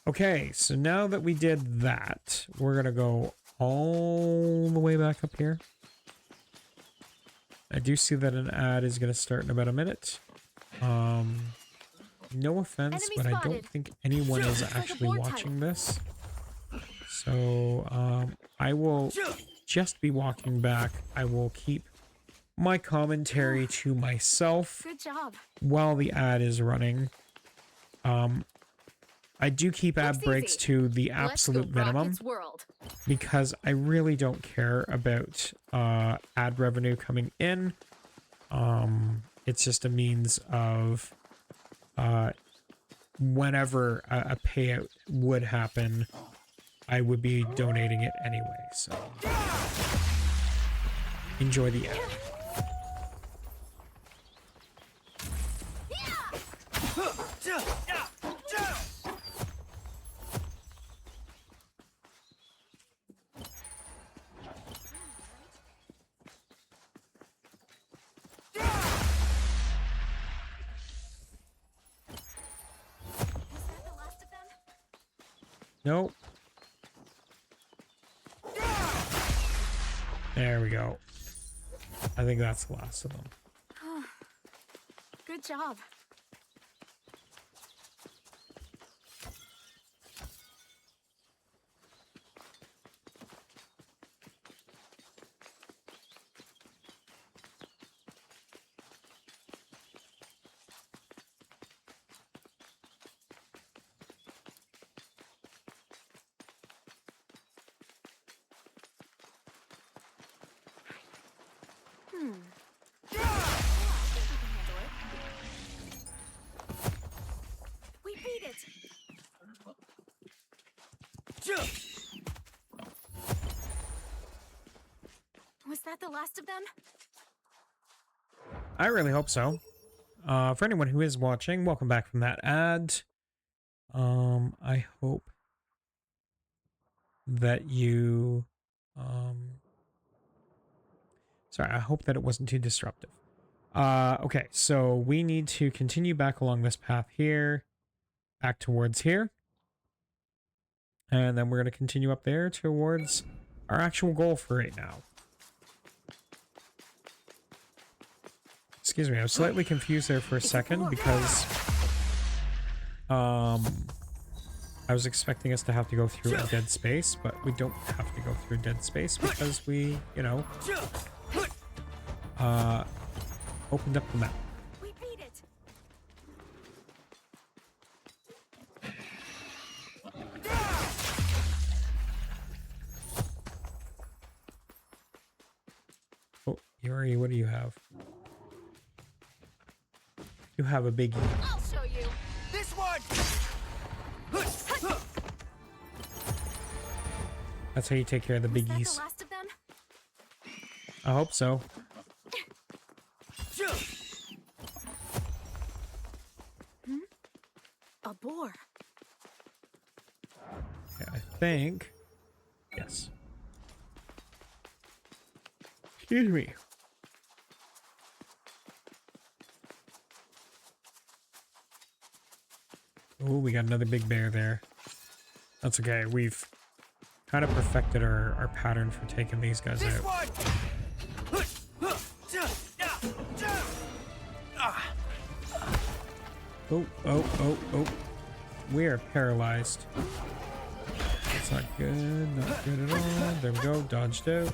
Okay, so now that we did that, we're going to go all the way back up here. I do see that an ad is going to start in about a minute. No offense, Enemy but I don't spotted. think anyone is Like a actually board watching this. So, I will just be walking back. I will keep my commentary to myself Good job. while the ad is running. I do keep ad Looks breaks easy. to the Let's absolute go rock minimum its world. because I really don't care about ad revenue coming in. It's just a means of whenever a payout would happen, I would be donating it anyway. So enjoy the ad. Was that the last of them? Nope. There we go. I think that's the last of them. Good job. Yeah, I think we can handle it. We beat it. Was that the last of them? I really hope so. For anyone who is watching, welcome back from that ad. I hope that you, sorry, I hope that it wasn't too disruptive. Okay, so we need to continue back along this path here, back towards here. And then we're going to continue up there towards our actual goal for right now. Excuse me, I was slightly confused there for a second because I was expecting us to have to go through a dead space, but we don't have to go through a dead space because we, you know, opened up the map. We beat it. Oh, Yuri, what do you have? You have a biggie. I'll show you. This one! That's how you take care of the Was that biggies. the last of them? I hope so. A boar. Okay, I think. Yes. Excuse me. Oh, we got another big bear there. That's okay. We've kind of perfected our pattern for taking these guys This out. one! Oh, oh, oh, oh. We are paralyzed. That's not good. Not good at all. There we go. Dodged out.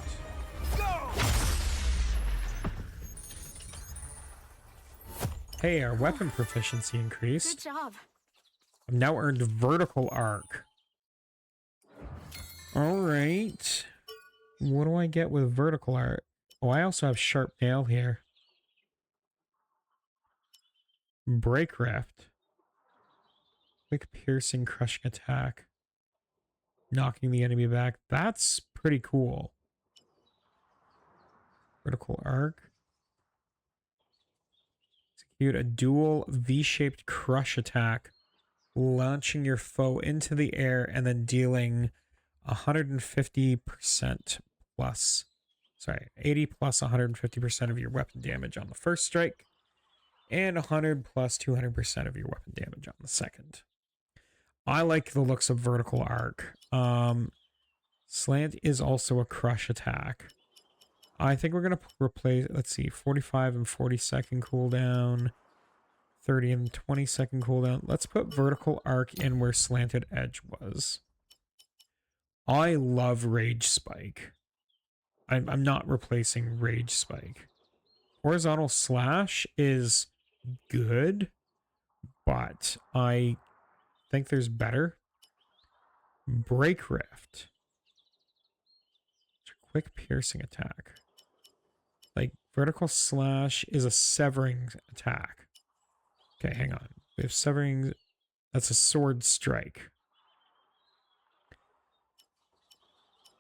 Hey, our weapon proficiency Good increased. job. I've now earned vertical arc. Alright. What do I get with vertical arc? Oh, I also have sharp nail here. Break rift. Quick piercing crushing attack. Knocking the enemy back. That's pretty cool. Vertical arc. Execute a dual V-shaped crush attack, launching your foe into the air and then dealing 150% plus, sorry, 80 plus 150% of your weapon damage on the first strike, and 100 plus 200% of your weapon damage on the second. I like the looks of vertical arc. Slant is also a crush attack. I think we're going to replace, let's see, 45 and 40-second cooldown, 30 and 20-second cooldown. Let's put vertical arc in where slanted edge was. I love Rage Spike. I'm not replacing Rage Spike. Horizontal Slash is good, but I think there's better. Break Rift. Quick piercing attack. Like, vertical slash is a severing attack. Okay, hang on. We have severing. That's a sword strike.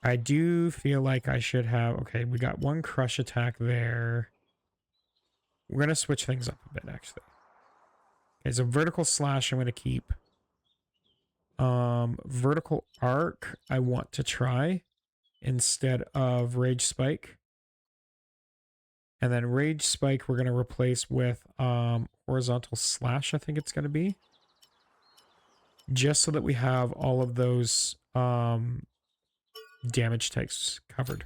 I do feel like I should have... Okay, we got one crush attack there. We're going to switch things up a bit, actually. Okay, so vertical slash I'm going to keep. Vertical arc I want to try instead of Rage Spike. And then Rage Spike we're going to replace with Horizontal Slash, I think it's going to be. Just so that we have all of those damage types covered.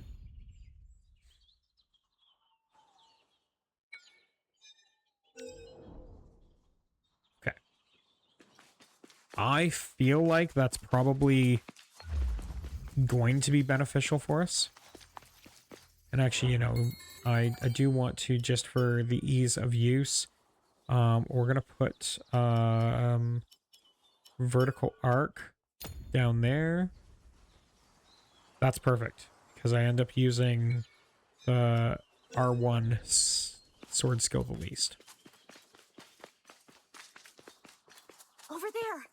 Okay. I feel like that's probably going to be beneficial for us. And actually, you know, I do want to, just for the ease of use, we're going to put vertical arc down there. That's perfect, because I end up using the R1 sword skill the least. Over there.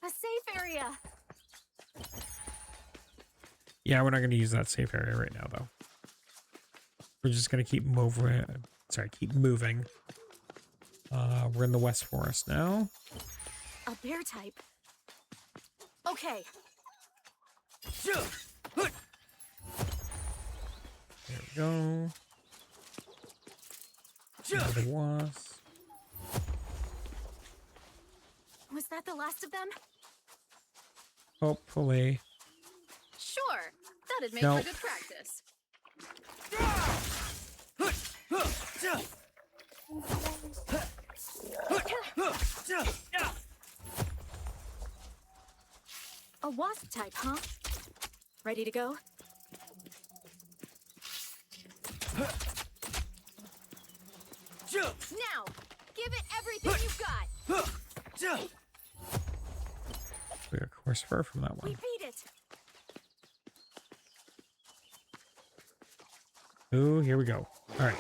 A safe area. Yeah, we're not going to use that safe area right now, though. We're just going to keep moving. Sorry, keep moving. We're in the West Forest now. A bear type. Okay. There we go. Another wasp. Was that the last of them? Hopefully. Sure. That'd make No. for good practice. A wasp type, huh? Ready to go? Now, give it everything you've got. We got course fur from that We one. beat it. Ooh, here we go. All right.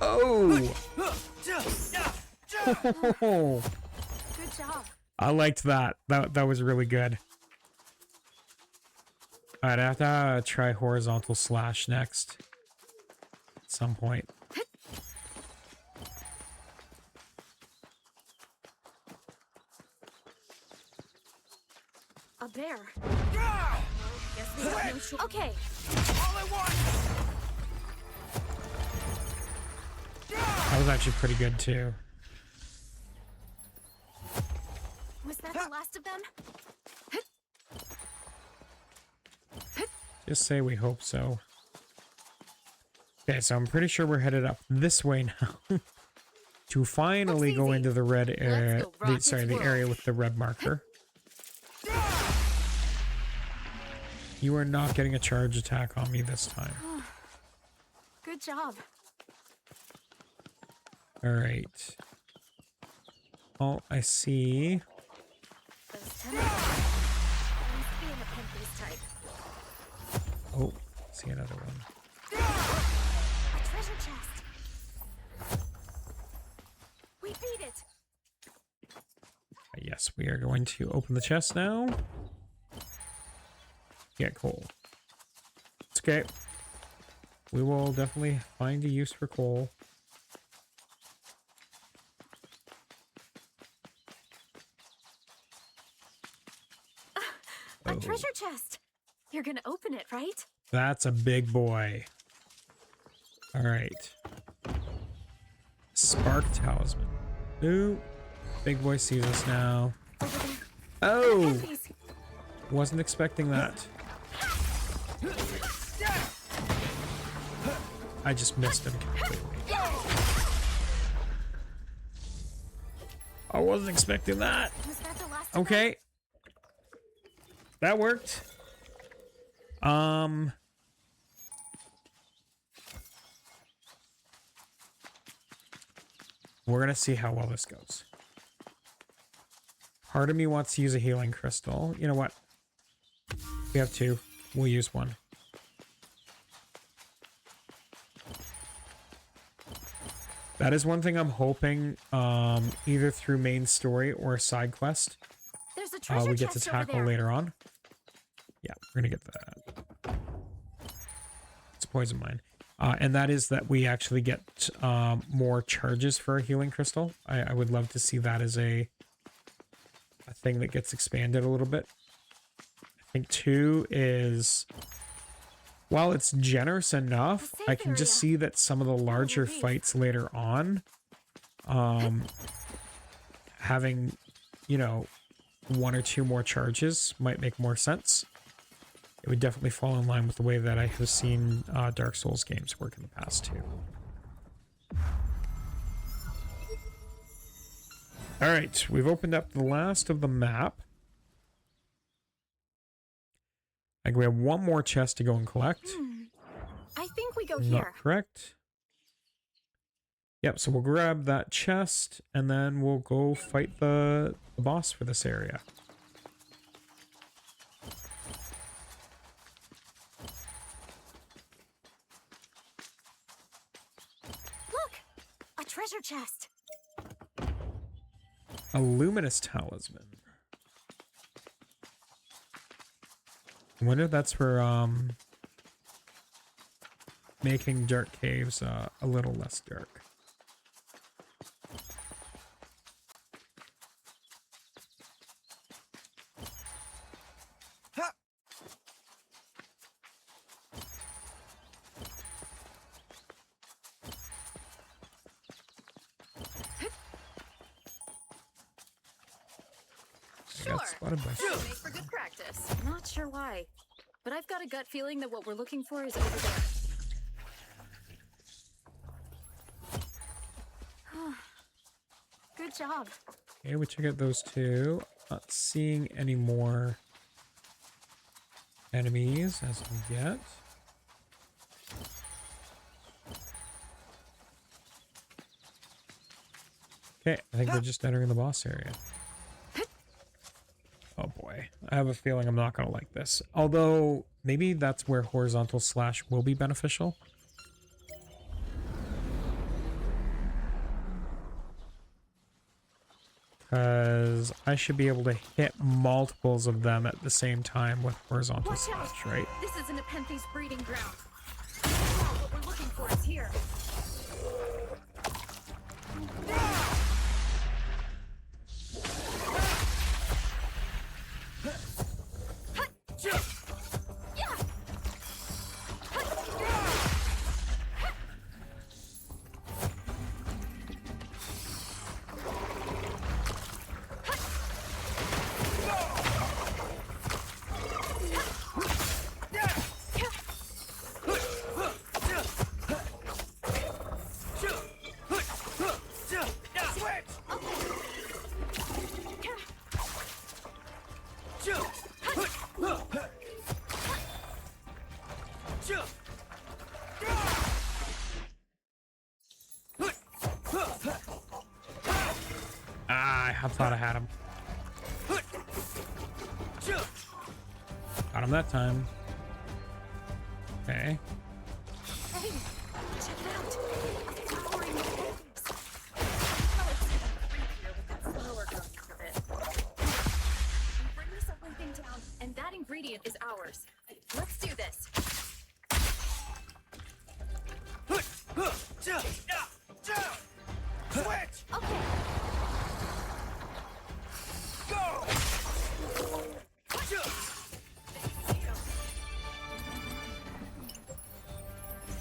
Oh! Good job. I liked that. That was really good. All right, I have to try horizontal slash next. At some point. A bear. Guess we have no choice. Okay. All at once! That was actually pretty good too. Was that the last of them? Just say we hope so. Okay, so I'm pretty sure we're headed up this way now. To finally go easy. into the red area. Let's go rock Sorry, its the area world. with the red marker. You are not getting a charge attack on me this time. Good job. Alright. Oh, I see. Those tentacles. Must be in the pin-based type. Oh, see another one. A treasure chest. We beat it. Yes, we are going to open the chest now. Get coal. It's okay. We will definitely find a use for coal. A treasure chest. You're gonna open it, right? That's a big boy. All right. Spark talisman. Ooh. Big boy sees us now. Over there. Oh! Please. Wasn't expecting that. I just missed him completely. I wasn't expecting that. Was that the last of them? Okay. That worked. We're gonna see how well this goes. Part of me wants to use a healing crystal. You know what? We have two. We'll use one. That is one thing I'm hoping, either through main story or a side quest, There's a treasure we get to chest over tackle there. later on. Yeah, we're gonna get that. It's poison mine. And that is that we actually get more charges for a healing crystal. I would love to see that as a thing that gets expanded a little bit. I think 2 is, while it's generous enough, I can just see that some of the larger fights later on, having, you know, 1 or 2 more charges might make more sense. It would definitely fall in line with the way that I have seen Dark Souls games work in the past too. All right, we've opened up the last of the map. I think we have one more chest to go and collect. I think we go Not here. correct. Yep, so we'll grab that chest and then we'll go fight the boss for this area. treasure chest. A luminous talisman. I wonder if that's for making dark caves a little less dark. Ha! I got spotted by That'll make for good practice. Not sure why, but I've got a gut feeling that what we're looking for is over there. Good job. Okay, we check out those two. Not seeing any more enemies as of yet. Okay, I think we're just entering the boss area. Oh boy, I have a feeling I'm not going to like this. Although, maybe that's where horizontal slash will be beneficial. Because I should be able to hit multiples of them at the same time with horizontal Watch out! slash, right? This is an Nepenthes breeding ground. What we're looking for is here. I thought I had him. Got him that time. Okay. Hey, check it out. A towering Nepenthes. Well, it's even creepier with that slower growth of it. We bring this ugly thing down, and that ingredient is ours. Let's do this. Switch! Okay. Go!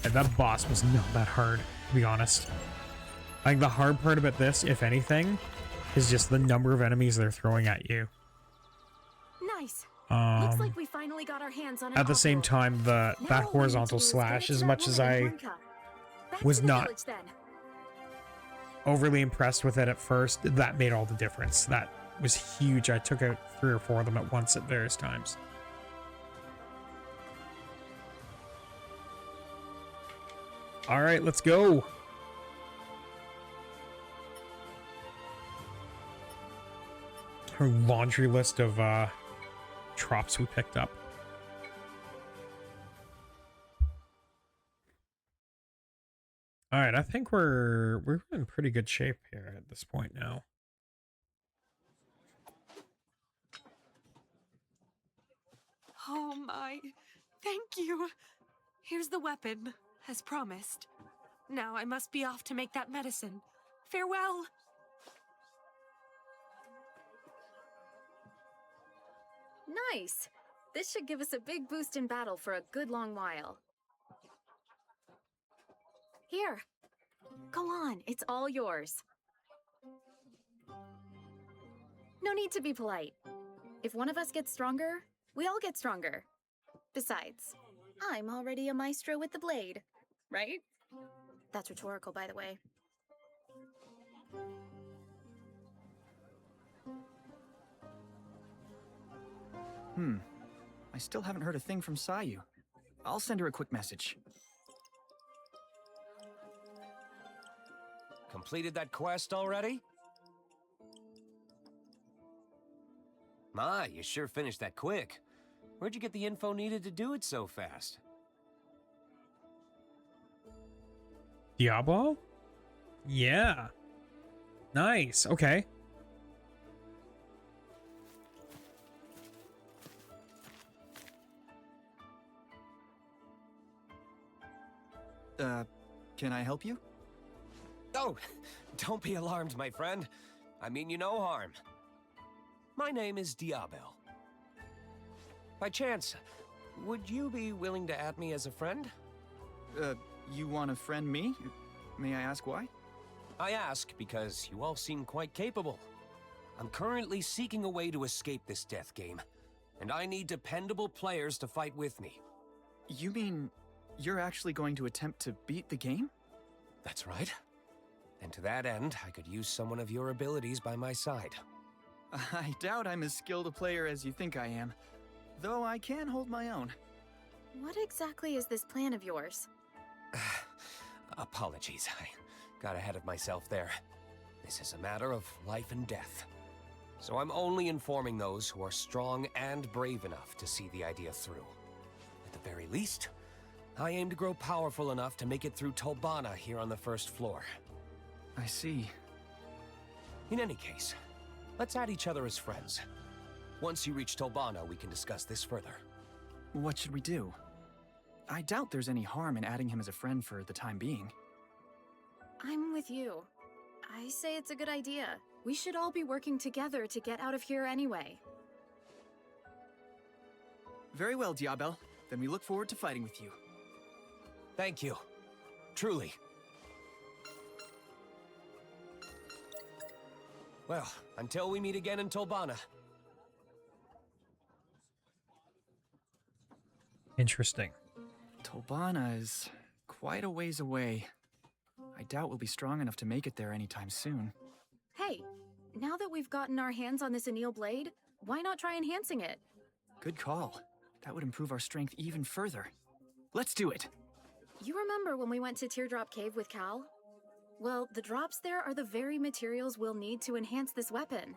And that boss was not that hard, to be honest. I think the hard part about this, if anything, is just the number of enemies they're throwing at you. Nice. Looks like we finally got our hands on an At the same opal. time, that Now all we need horizontal to do is slash, get it as to much that as woman in I Brinka. Back was to the not village, then. overly impressed with it at first, that made all the difference. That was huge. I took out 3 or 4 of them at once at various times. All right, let's go. Her laundry list of trops we picked up. All right, I think we're in pretty good shape here at this point now. Oh my, thank you. Here's the weapon, as promised. Now I must be off to make that medicine. Farewell. Nice. This should give us a big boost in battle for a good long while. Here. Go on, it's all yours. No need to be polite. If one of us gets stronger, we all get stronger. Besides, I'm already a maestro with the blade, right? That's rhetorical, by the way. I still haven't heard a thing from Sayu. I'll send her a quick message. Completed that quest already? My, you sure finished that quick. Where'd you get the info needed to do it so fast? Diablo? Yeah. Nice. Okay. Can I help you? Oh, don't be alarmed, my friend. I mean you no harm. My name is Diabel. By chance, would you be willing to add me as a friend? You want to friend me? May I ask why? I ask because you all seem quite capable. I'm currently seeking a way to escape this death game, and I need dependable players to fight with me. You mean you're actually going to attempt to beat the game? That's right. And to that end, I could use someone of your abilities by my side. I doubt I'm as skilled a player as you think I am, though I can hold my own. What exactly is this plan of yours? Apologies, I got ahead of myself there. This is a matter of life and death. So I'm only informing those who are strong and brave enough to see the idea through. At the very least, I aim to grow powerful enough to make it through Tolbana here on the first floor. I see. In any case, let's add each other as friends. Once you reach Tolbana, we can discuss this further. What should we do? I doubt there's any harm in adding him as a friend for the time being. I'm with you. I say it's a good idea. We should all be working together to get out of here anyway. Very well, Diabel. Then we look forward to fighting with you. Thank you. Truly. Well, until we meet again in Tolbana. Interesting. Tolbana is quite a ways away. I doubt we'll be strong enough to make it there anytime soon. Hey, now that we've gotten our hands on this anneal blade, why not try enhancing it? Good call. That would improve our strength even further. Let's do it! You remember when we went to Teardrop Cave with Cal? Well, the drops there are the very materials we'll need to enhance this weapon.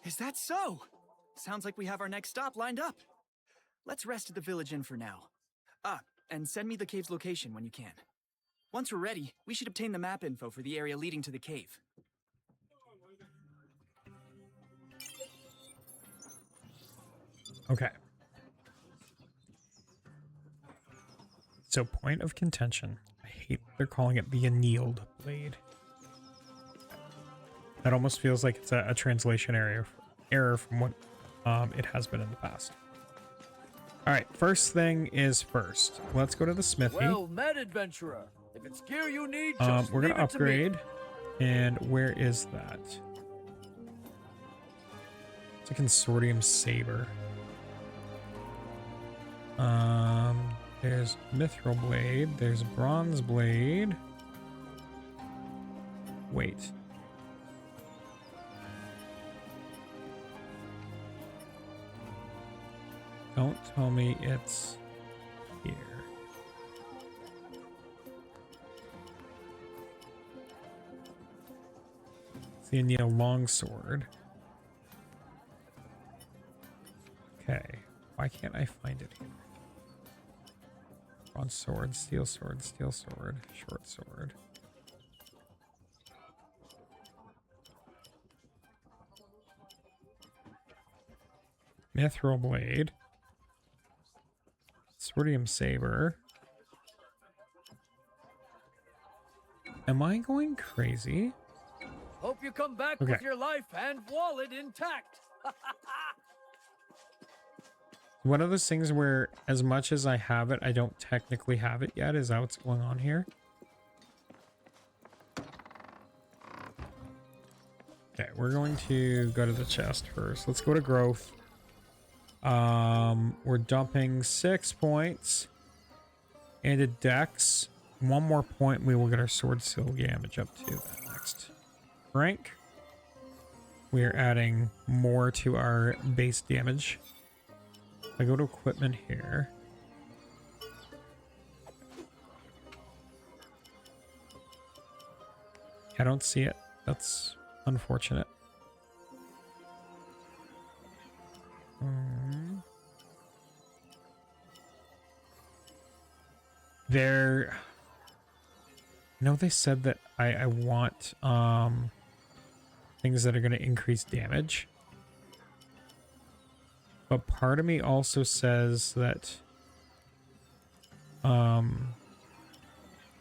Is that so? Sounds like we have our next stop lined up. Let's rest at the village inn for now. And send me the cave's location when you can. Once we're ready, we should obtain the map info for the area leading to the cave. Okay. So, point of contention. I hate they're calling it the annealed blade. That almost feels like it's a translation error from what it has been in the past. All right, first thing is first. Let's go to the smithy. Well met, adventurer. If it's gear you need, just We're gonna leave it to me. upgrade. And where is that? It's a consortium saber. There's mithril blade. There's bronze blade. Wait. Don't tell me it's here. It's the anneal longsword. Okay. Why can't I find it here? Bronze sword, steel sword, short sword. Mithril blade. Swordium saber. Am I going crazy? Hope you come back Okay. with your life and wallet intact. One of those things where as much as I have it, I don't technically have it yet. Is that what's going on here? Okay, we're going to go to the chest first. Let's go to growth. We're dumping 6 points and a dex. 1 more point, we will get our sword skill damage up to that next rank. We are adding more to our base damage. I go to equipment here. I don't see it. That's unfortunate. I know they said that I want things that are going to increase damage. But part of me also says that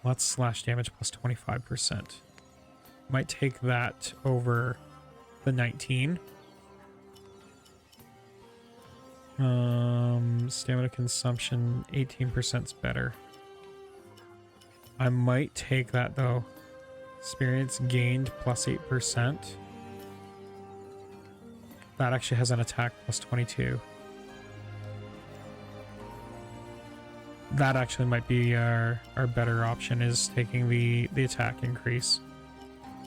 let's slash damage plus 25%. Might take that over the 19. Stamina consumption 18% is better. I might take that though. Experience gained plus 8%. That actually has an attack plus 22. That actually might be our better option, is taking the attack increase. So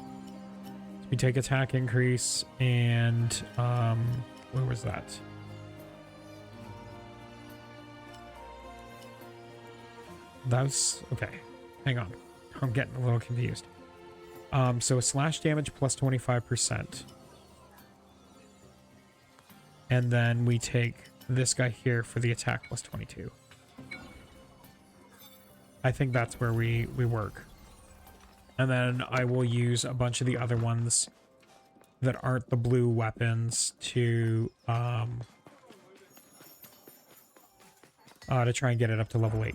we take attack increase and where was that? That's okay. Hang on. I'm getting a little confused. So slash damage plus 25%. And then we take this guy here for the attack plus 22. I think that's where we work. And then I will use a bunch of the other ones that aren't the blue weapons to try and get it up to level 8.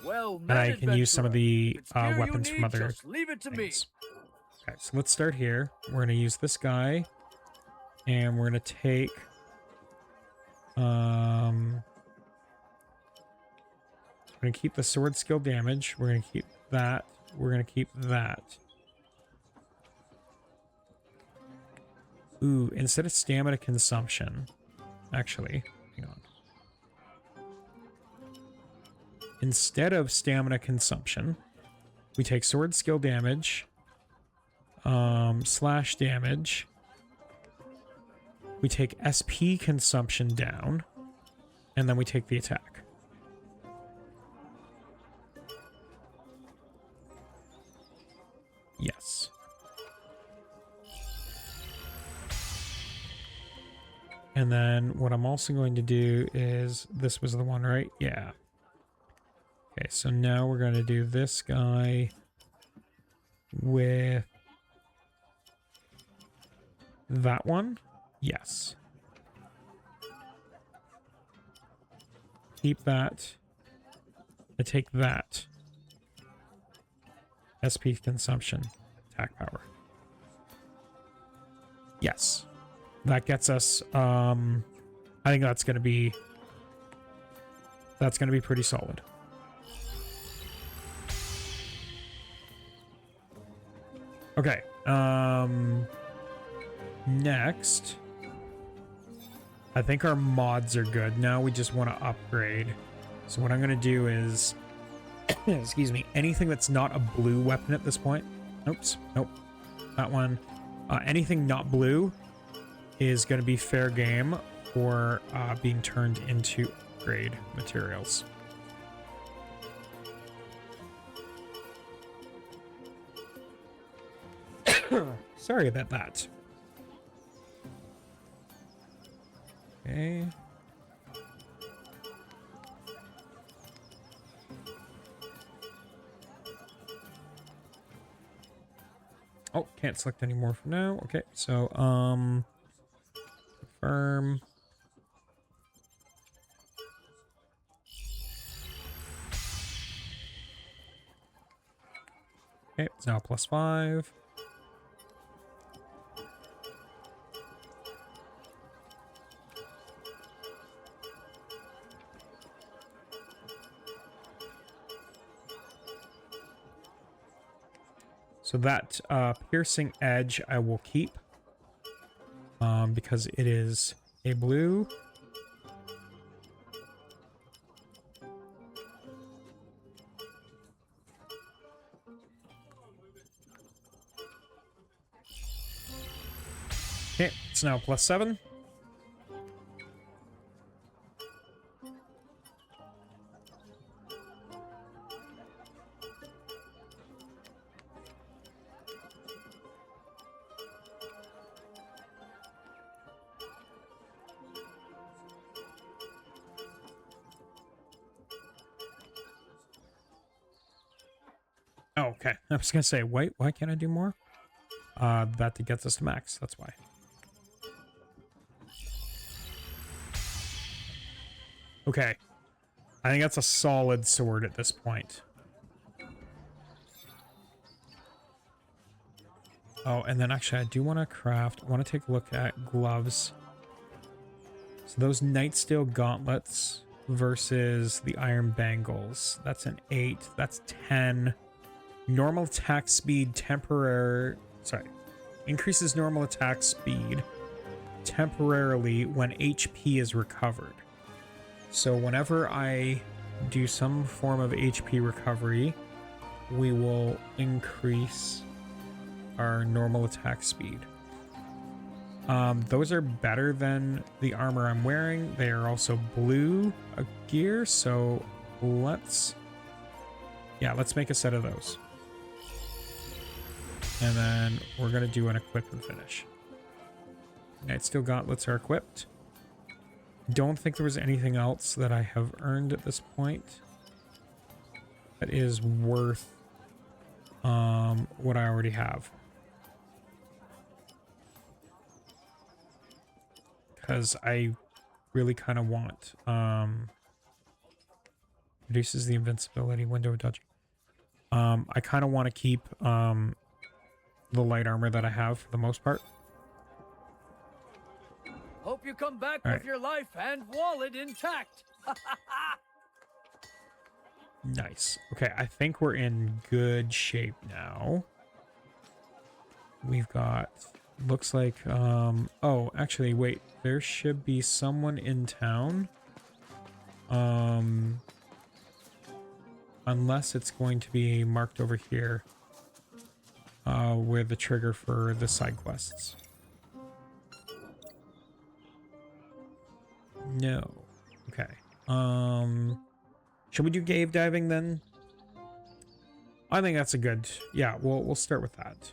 Well, And I can use some of the If it's gear you weapons from need, other just leave it to me. things. Okay, so let's start here. We're going to use this guy. And we're going to take... we're going to keep the sword skill damage. We're going to keep that. We're going to keep that. Ooh, instead of stamina consumption... Actually, hang on. Instead of stamina consumption, we take sword skill damage, slash damage. We take SP consumption down, and then we take the attack. Yes. And then what I'm also going to do is, this was the one, right? Yeah. Okay, so now we're going to do this guy with that one. Yes. Keep that. I take that. SP consumption. Attack power. Yes. That gets us, I think that's going to be pretty solid. Okay. Next, I think our mods are good. Now we just want to upgrade. So what I'm going to do is, excuse me, anything that's not a blue weapon at this point. Oops. Nope. That one. Anything not blue is going to be fair game for being turned into upgrade materials. Sorry about that. Okay. Oh, can't select any more for now. Okay, so confirm. Okay, it's now +5. So that piercing edge I will keep because it is a blue. Okay, it's now +7. Oh, okay. I was gonna say, wait, why can't I do more? That gets us to max. That's why. Okay. I think that's a solid sword at this point. Oh, and then actually I do want to craft... I want to take a look at gloves. So those Nightsteel gauntlets versus the iron bangles. That's an 8. That's 10. Normal attack speed temporary... Sorry. Increases normal attack speed temporarily when HP is recovered. So whenever I do some form of HP recovery, we will increase our normal attack speed. Those are better than the armor I'm wearing. They are also blue gear, so let's make a set of those. And then we're going to do an equip and finish. Nightsteel gauntlets are equipped. Don't think there was anything else that I have earned at this point that is worth what I already have. Because I really kind of want reduces the invincibility window of dodging. I kind of want to keep the light armor that I have for the most part. Hope you come back All with right. your life and wallet intact. Nice. Okay, I think we're in good shape now. We've got... Looks like... oh, actually, wait. There should be someone in town. Unless it's going to be marked over here. With the trigger for the side quests. No. Okay. Should we do cave diving then? I think that's a good... Yeah, we'll start with that.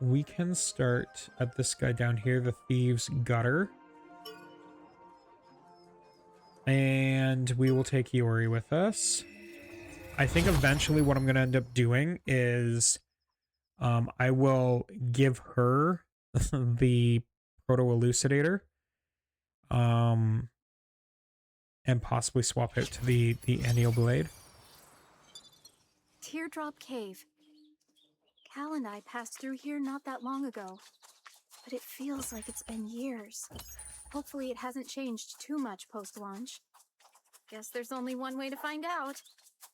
We can start at this guy down here, the Thieves' Gutter. And we will take Iori with us. I think eventually what I'm going to end up doing is I will give her the Proto-Elucidator. And possibly swap out to the Anneal Blade. Teardrop Cave. Cal and I passed through here not that long ago, but it feels like it's been years. Hopefully it hasn't changed too much post-launch. Guess there's only one way to find out.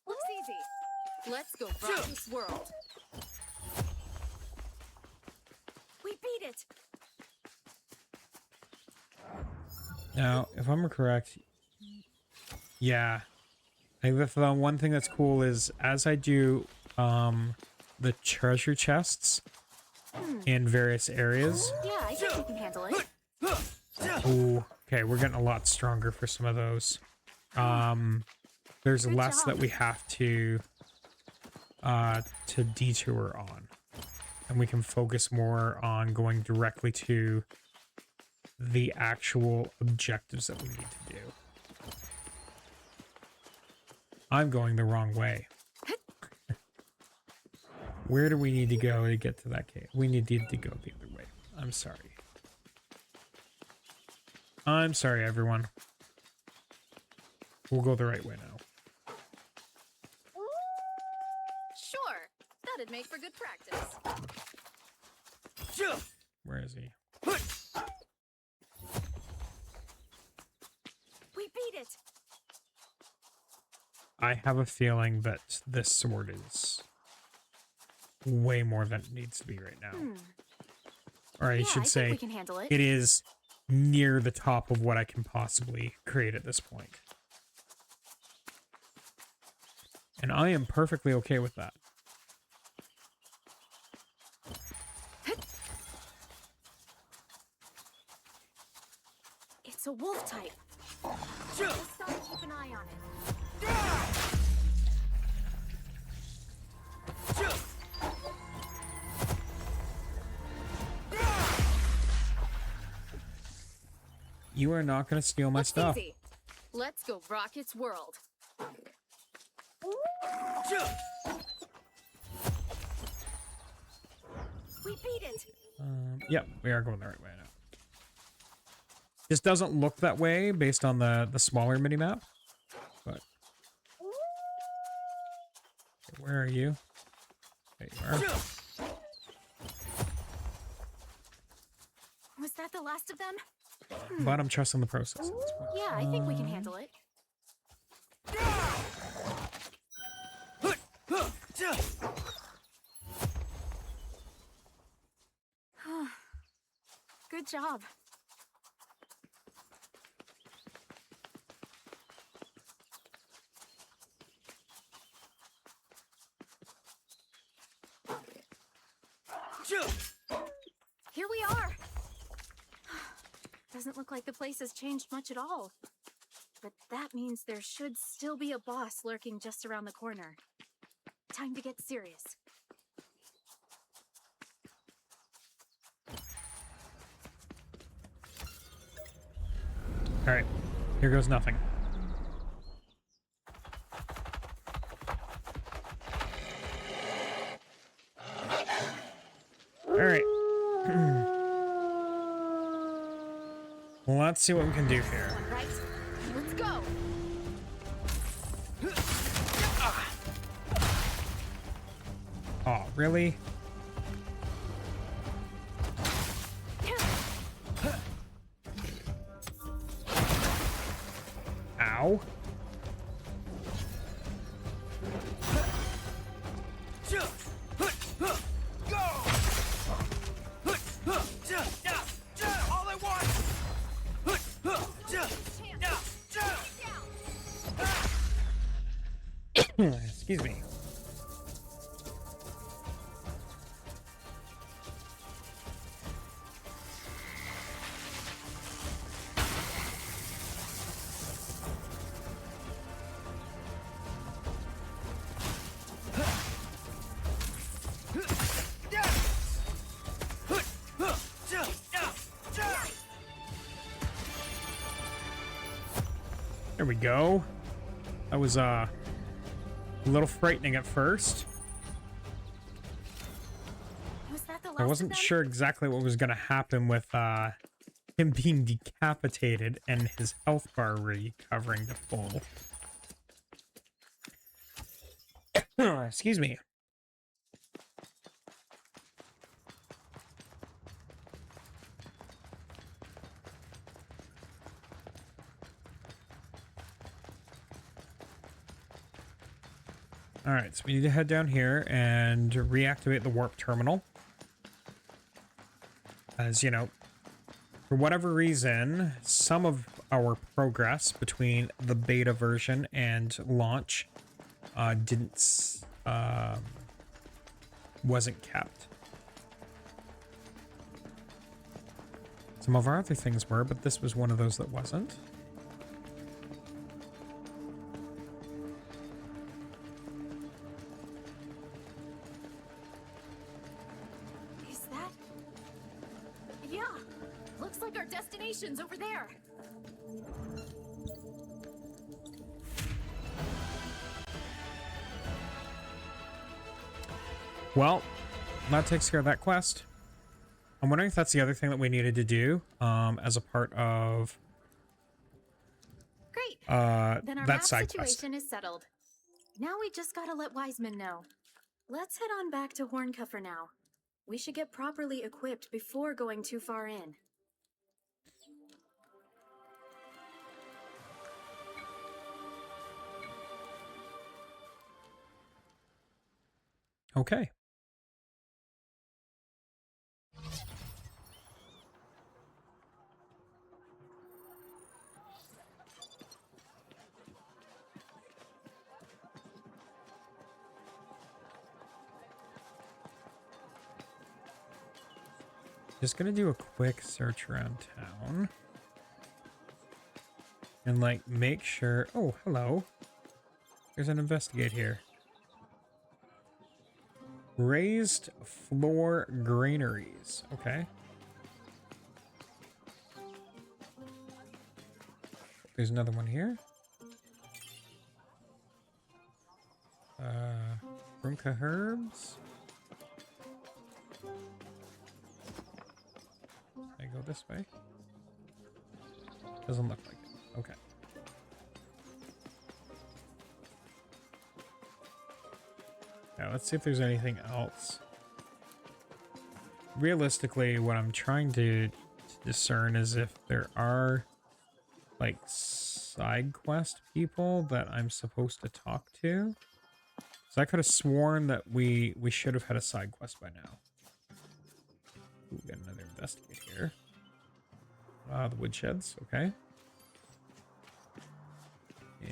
Looks easy. Let's go rock this world. We beat it! Now, if I'm correct, yeah. I think the one thing that's cool is as I do the treasure chests in various areas. Yeah, I think we can handle it. Ooh, okay, we're getting a lot stronger for some of those. There's Good less job. that we have to detour on. And we can focus more on going directly to the actual objectives that we need to do. I'm going the wrong way. Where do we need to go to get to that cave? We need to go the other way. I'm sorry. I'm sorry, everyone. We'll go the right way now. Sure, that'd make for good practice. Where is he? We beat it! I have a feeling that this sword is way more than it needs to be right now. Or I Yeah, should I say, think we can handle it. it is near the top of what I can possibly create at this point. And I am perfectly okay with that. It's a wolf type. Just gotta keep an eye on it. You are not going to steal my Looks stuff. easy. Let's go rock its world. We beat it. Yep, we are going the right way now. This doesn't look that way based on the smaller mini map, but where are you? There you are. Was that the last of them? But I'm trusting the process. at this point. Yeah, I think we can handle it. Good job. Here we are. Doesn't look like the place has changed much at all. But that means there should still be a boss lurking just around the corner. Time to get serious. All right, here goes nothing. All right. Let's see what we can do here. Right? Let's go. Oh, really? Ow. Excuse me. There we go. That was a little frightening at first. Was that the last I of wasn't them? sure exactly what was going to happen with him being decapitated and his health bar recovering to full. Excuse me. All right, so we need to head down here and reactivate the warp terminal. As you know, for whatever reason, some of our progress between the beta version and launch wasn't kept. Some of our other things were, but this was one of those that wasn't. Is that? Yeah. Looks like our destination's over there. Well, that takes care of that quest. I'm wondering if that's the other thing that we needed to do as a part of Great. Then our that map side quest. situation is settled. Now we just gotta let Wiseman know. Let's head on back to Horncuff for now. We should get properly equipped before going too far in. Okay. Just gonna do a quick search around town. And like make sure. Oh, hello. There's an investigate here. Raised floor granaries. Okay. There's another one here. Brunca herbs. Can I go this way? Doesn't look like it. Okay. Now let's see if there's anything else. Realistically, what I'm trying to discern is if there are like side quest people that I'm supposed to talk to. So I could have sworn that we should have had a side quest by now. Ooh, we got another investigate here. The woodsheds, okay.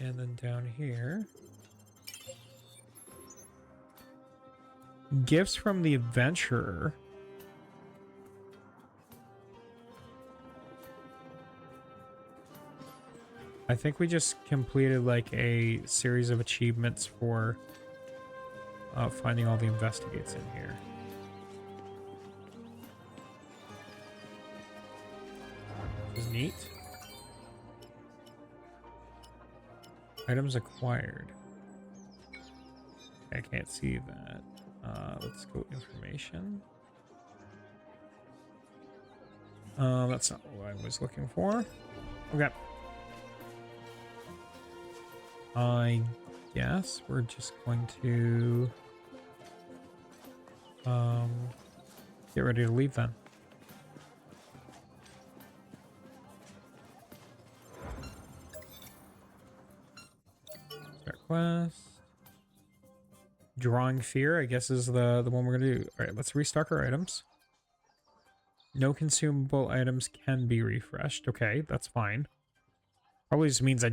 And then down here. Gifts from the adventurer. I think we just completed like a series of achievements for finding all the investigates in here. Which is neat. Items acquired. I can't see that. Let's go information. That's not what I was looking for. Okay. I guess we're just going to get ready to leave then. Start quest. Drawing fear, I guess, is the one we're gonna do. All right, let's restock our items. No consumable items can be refreshed. Okay, that's fine. Probably just means I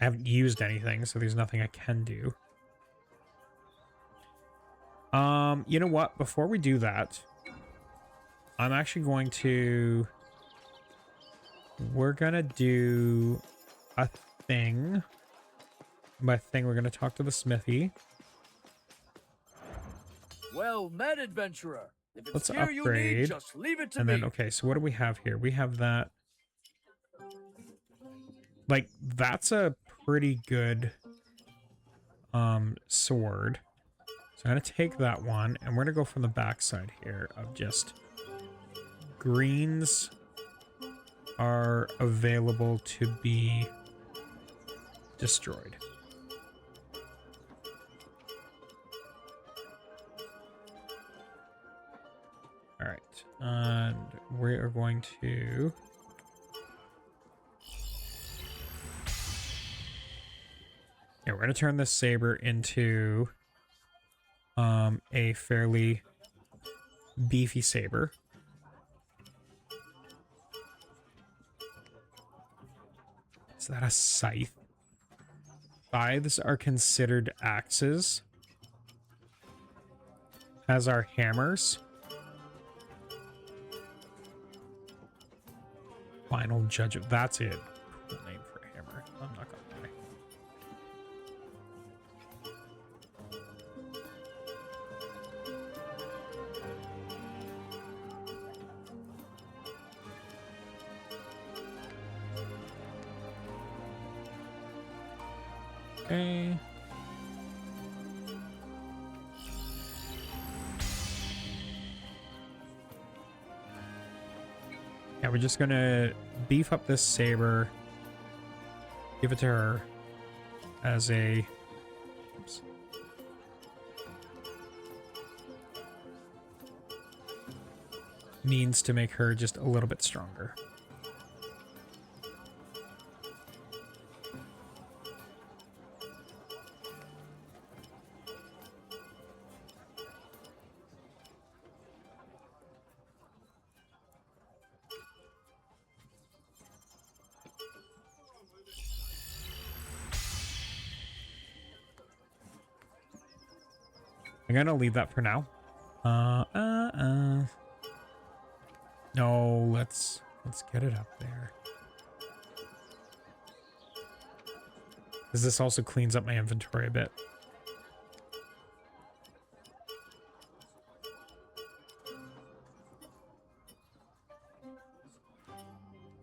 haven't used anything, so there's nothing I can do. You know what? Before we do that, I'm actually going to... We're gonna do a thing. By thing, we're gonna talk to the smithy. Well met, adventurer. If it's Let's gear you upgrade. need, just leave it to And me. then, okay, so what do we have here? We have that. Like, that's a pretty good sword. So I'm going to take that one, and we're going to go from the backside here of just greens are available to be destroyed. All right, and we are going to... Yeah, we're going to turn this saber into a fairly beefy saber. Is that a scythe? Scythes are considered axes, as are hammers. Final judge. That's it. Cool name for a hammer. I'm not gonna lie. Okay. Yeah, we're just gonna beef up this saber, give it to her as a... Oops. Means to make her just a little bit stronger. I'm gonna leave that for now. No, let's get it up there. Because this also cleans up my inventory a bit.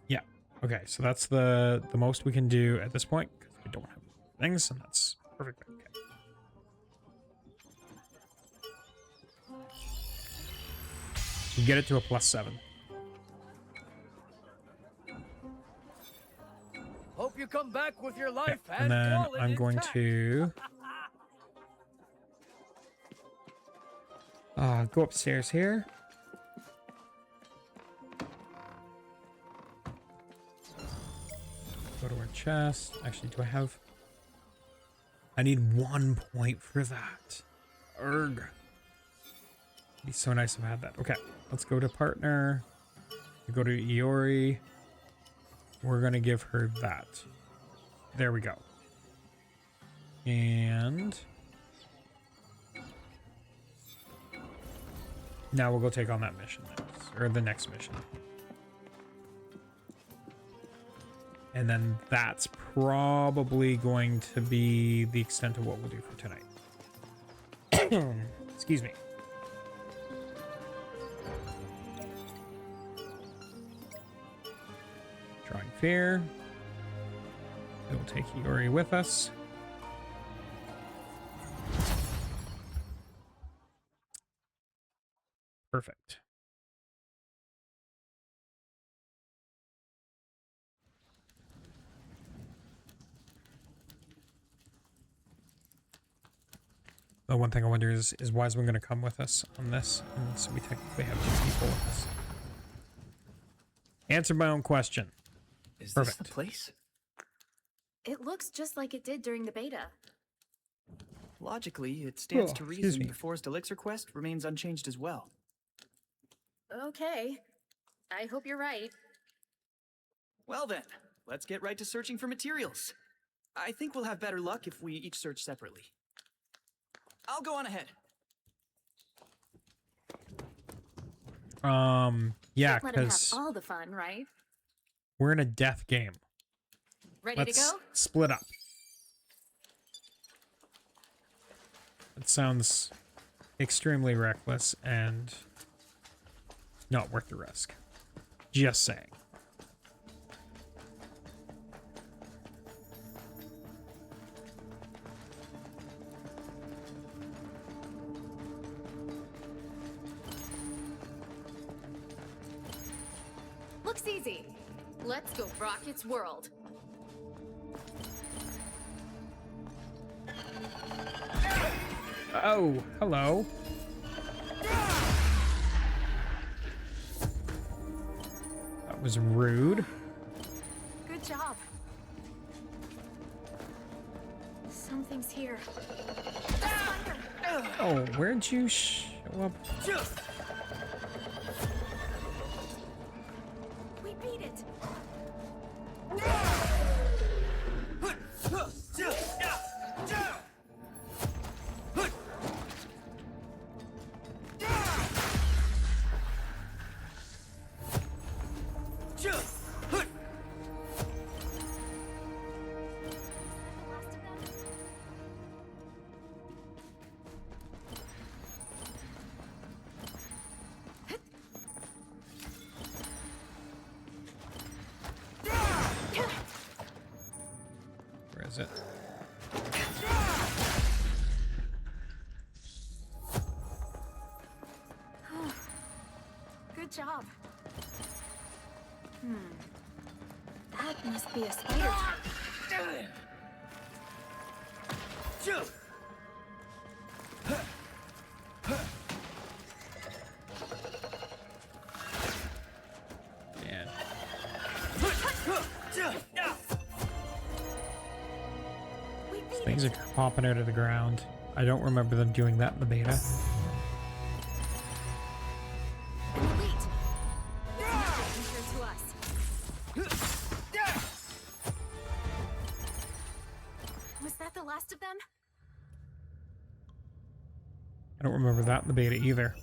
Yeah. Okay, so that's the most we can do at this point because we don't have things, and that's perfect. Okay. Get it to a +7. Hope you come back with your life And then call it I'm going intact. to go upstairs here. Go to our chest. Actually, do I have... I need 1 point for that. Urgh. It'd be so nice if I had that. Okay, let's go to partner. We go to Iori. We're going to give her that. There we go. And... now we'll go take on that mission next, or the next mission. And then that's probably going to be the extent of what we'll do for tonight. Excuse me. Drawing fear. We'll take Iori with us. Perfect. The one thing I wonder is Wiseman going to come with us on this? And so we technically have 2 people with us. Answered my own question. Is Perfect. this the place? It looks just like it did during the beta. Logically, it stands Oh, to excuse reason me. the Forest Elixir quest remains unchanged as well. Okay. I hope you're right. Well then, let's get right to searching for materials. I think we'll have better luck if we each search separately. I'll go on ahead. Yeah, Let him have because all the fun, right? we're in a death game. Ready Let's to go? split up. It sounds extremely reckless and not worth the risk. Just saying. Looks easy. Let's go rock its world. Oh, hello. That was rude. Good job. Something's here. A spider! Oh, where'd you show up? We beat it! Where is it? Good job. That must be a spider type. Man. We beat Things it! are popping out of the ground. I don't remember them doing that in the beta. An elite! It's no danger to us. Was that the last of them? I don't remember that in the beta either.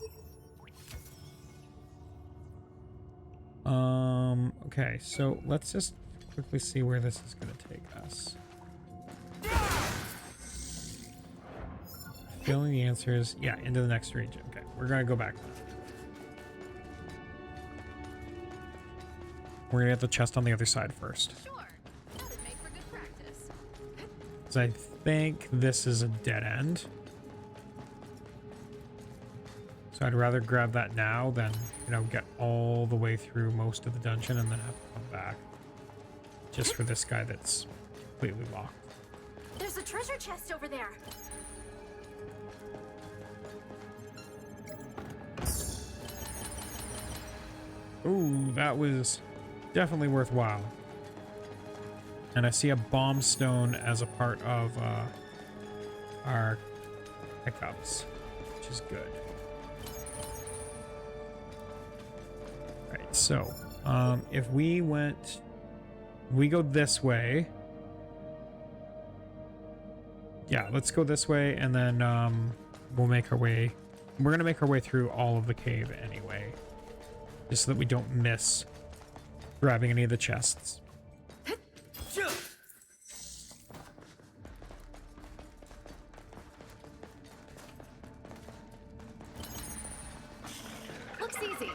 Okay, so let's just quickly see where this is going to take us. Feeling the answer is, yeah, into the next region. Okay, we're going to go back. We're going to get the chest on the other side first. Sure. That'd make for good practice. Because I think this is a dead end. So I'd rather grab that now than, you know, get all the way through most of the dungeon and then have to come back. Just for this guy that's completely locked. There's a treasure chest over there. Ooh, that was definitely worthwhile. And I see a bomb stone as a part of our pickups, which is good. Right, so if we go this way. Yeah, let's go this way, and then we'll make our way. We're gonna make our way through all of the cave anyway, just so that we don't miss grabbing any of the chests. Looks easy.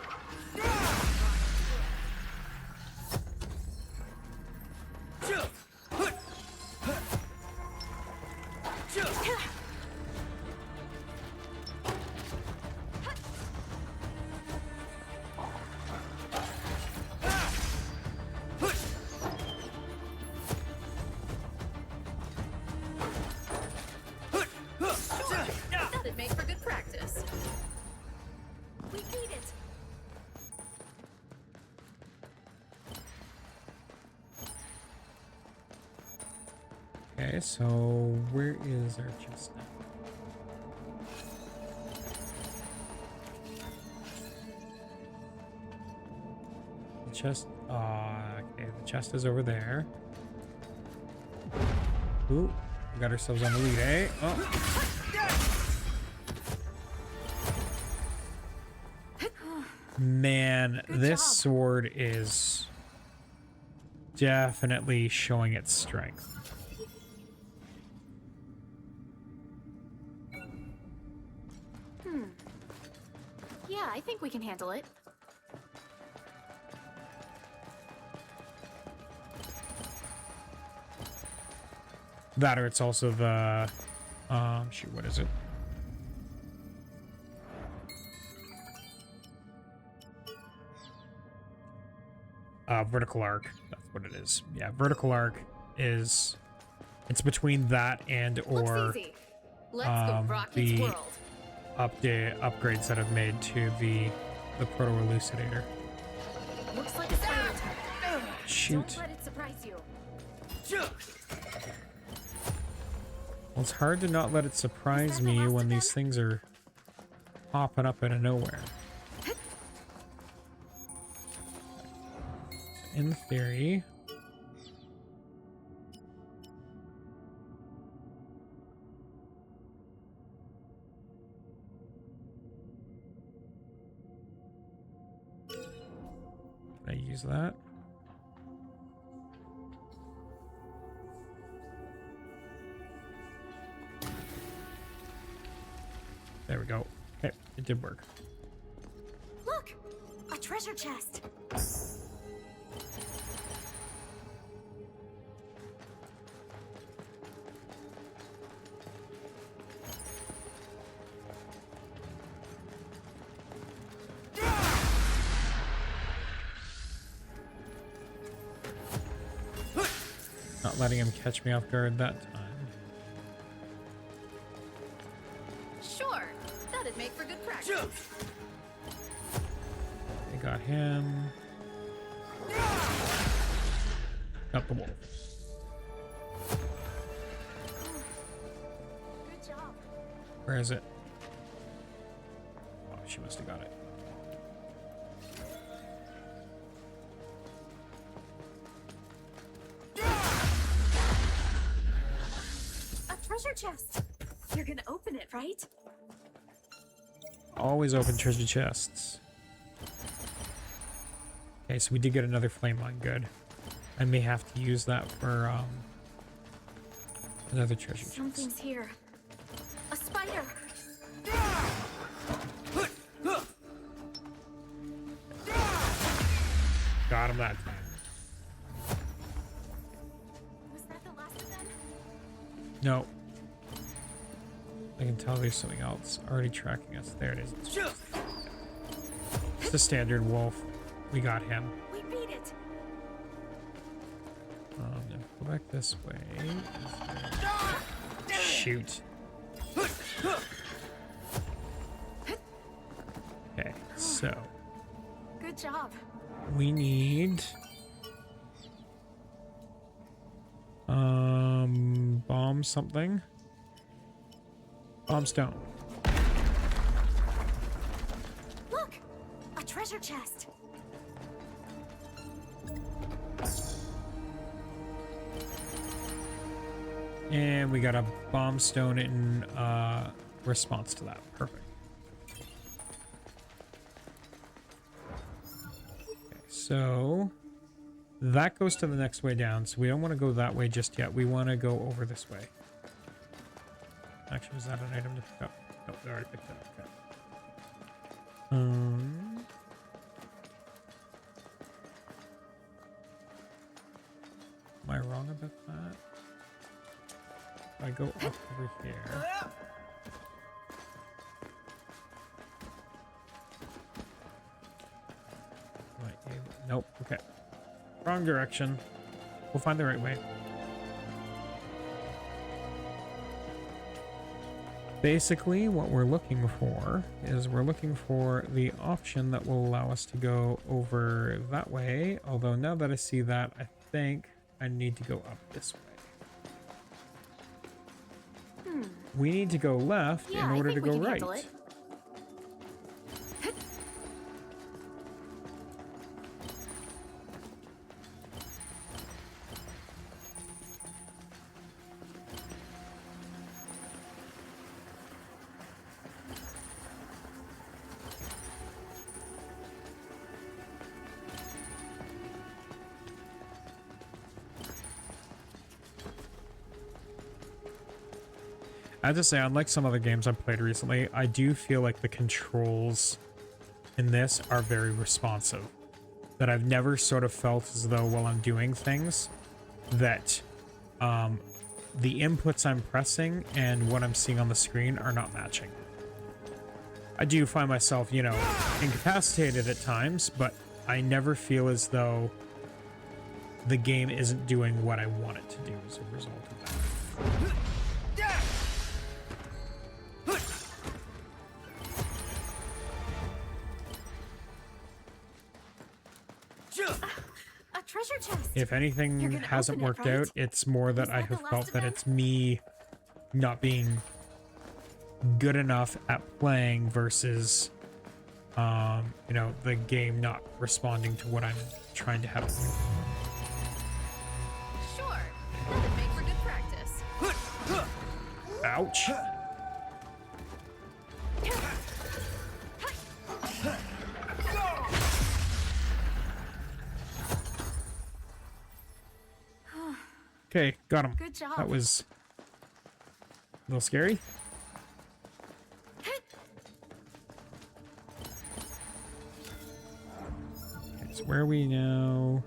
That'd make for good practice. We need it. Okay, so where is our chest now? The chest, okay, the chest is over there. Ooh, we got ourselves on the lead, eh? Oh. Man, this sword is definitely showing its strength. Yeah, I think we can handle it. That or it's also the shoot, what is it? Vertical arc. That's what it is. Yeah, vertical arc is, it's between that and or Looks easy. Let's go rock its the world. upgrades that I've made to the proto elucidator. Looks like a spider attack. Shoot. Don't let it surprise you. Well, it's hard to not let it surprise me when these things are popping up out of nowhere. In theory, can I use that? There we go. Okay, it did work. Look, a treasure chest. Not letting him catch me off guard that time. Sure, that'd make for good practice. I got him. Got the wolf. Good job. Where is it? Oh, she must have got it. A treasure chest. You're gonna open it, right? Always open treasure chests. Okay, so we did get another flame line. Good. I may have to use that for another treasure chest. Something's here. A spider. Got him that time. Was that the last of them? No. I can tell there's something else already tracking us. There it is. just a standard wolf. We got him. We beat it. Then go back this way. Shoot. Okay, so Good job. we need bomb something. Bomb stone. Look, a treasure chest. And we got a bomb stone in response to that. Perfect. Okay, so that goes to the next way down. So we don't want to go that way just yet. We want to go over this way. Actually, was that an item to pick up? No, I already picked it up. Okay. Am I wrong about that? If I go up over here. Nope. Okay. Wrong direction. We'll find the right way. Basically, what we're looking for is we're looking for the option that will allow us to go over that way. Although now that I see that, I think I need to go up this way. We need to go left in order to go right. I have to say, unlike some other games I've played recently, I do feel like the controls in this are very responsive. That I've never sort of felt as though while I'm doing things that the inputs I'm pressing and what I'm seeing on the screen are not matching. I do find myself, you know, incapacitated at times, but I never feel as though the game isn't doing what I want it to do as a result of that. A treasure chest. If anything hasn't open it, worked right? out, it's more that Is I that the have last felt of that them? it's me not being good enough at playing versus, you know, the game not responding to what I'm trying to have. Sure. That would make for good practice. Ouch. Okay, got him. Good job. That was a little scary. Okay, so where are we now?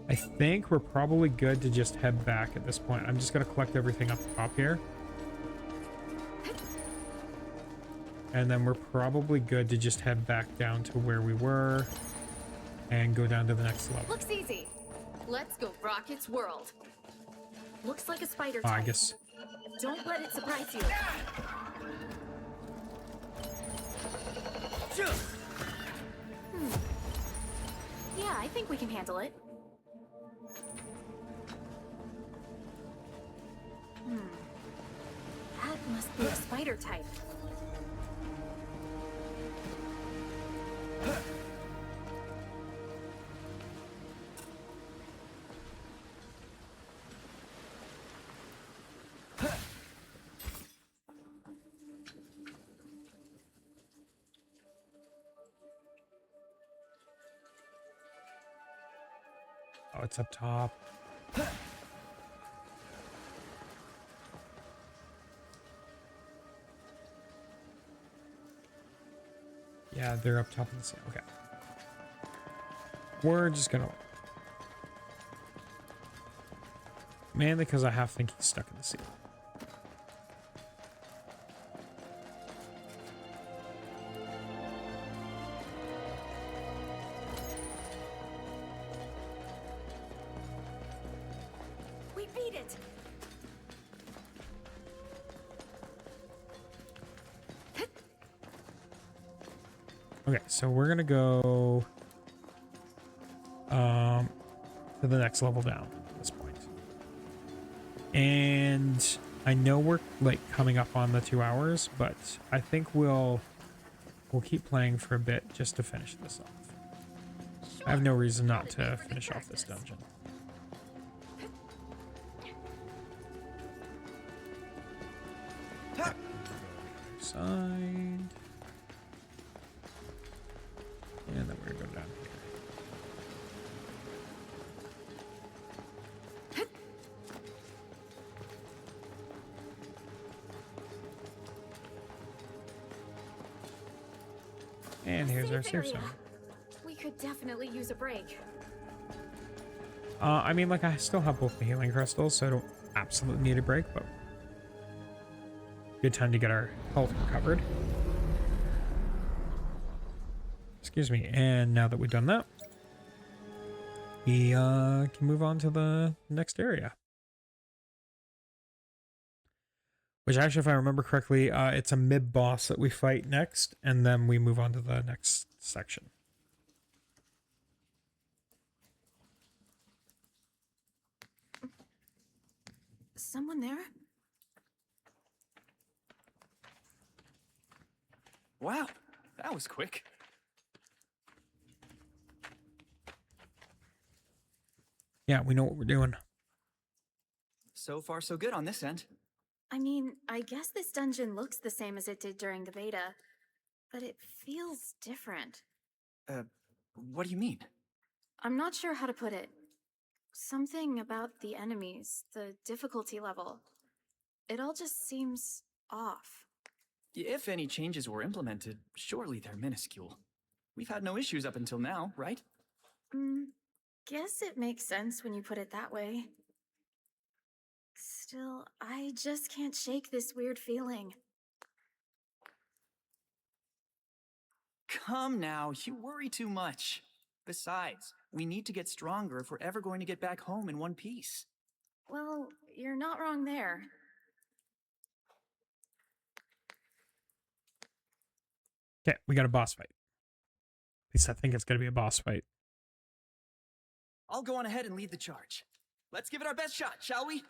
I think we're probably good to just head back at this point. I'm just going to collect everything up top here. And then we're probably good to just head back down to where we were and go down to the next level. Looks easy. Let's go rock its world. Looks like a spider I type. guess. Don't let it surprise you. Yeah, I think we can handle it. That must be a spider type. Oh, it's up top. Yeah, they're up top of the sea. Okay. We're just gonna... Mainly because I half think he's stuck in the sea. made it! Okay, so we're gonna go to the next level down at this point. And I know we're like coming up on the 2 hours, but I think we'll keep playing for a bit just to finish this off. I have no reason not to finish off this dungeon. Side. And then we're gonna go down here. And here's our safe zone. We could definitely use a break. I mean, like, I still have both the healing crystals, so I don't absolutely need a break, but good time to get our health recovered. Excuse me. And now that we've done that, we can move on to the next area. Which actually, if I remember correctly, it's a mid-boss that we fight next, and then we move on to the next section. Someone there? Wow, that was quick. Yeah, we know what we're doing. So far, so good on this end. I mean, I guess this dungeon looks the same as it did during the beta, but it feels different. What do you mean? I'm not sure how to put it. Something about the enemies, the difficulty level. It all just seems off. If any changes were implemented, surely they're minuscule. We've had no issues up until now, right? Guess it makes sense when you put it that way. Still, I just can't shake this weird feeling. Come now, you worry too much. Besides, we need to get stronger if we're ever going to get back home in one piece. Well, you're not wrong there. Okay, we got a boss fight. At least I think it's going to be a boss fight. I'll go on ahead and lead the charge. Let's give it our best shot, shall we?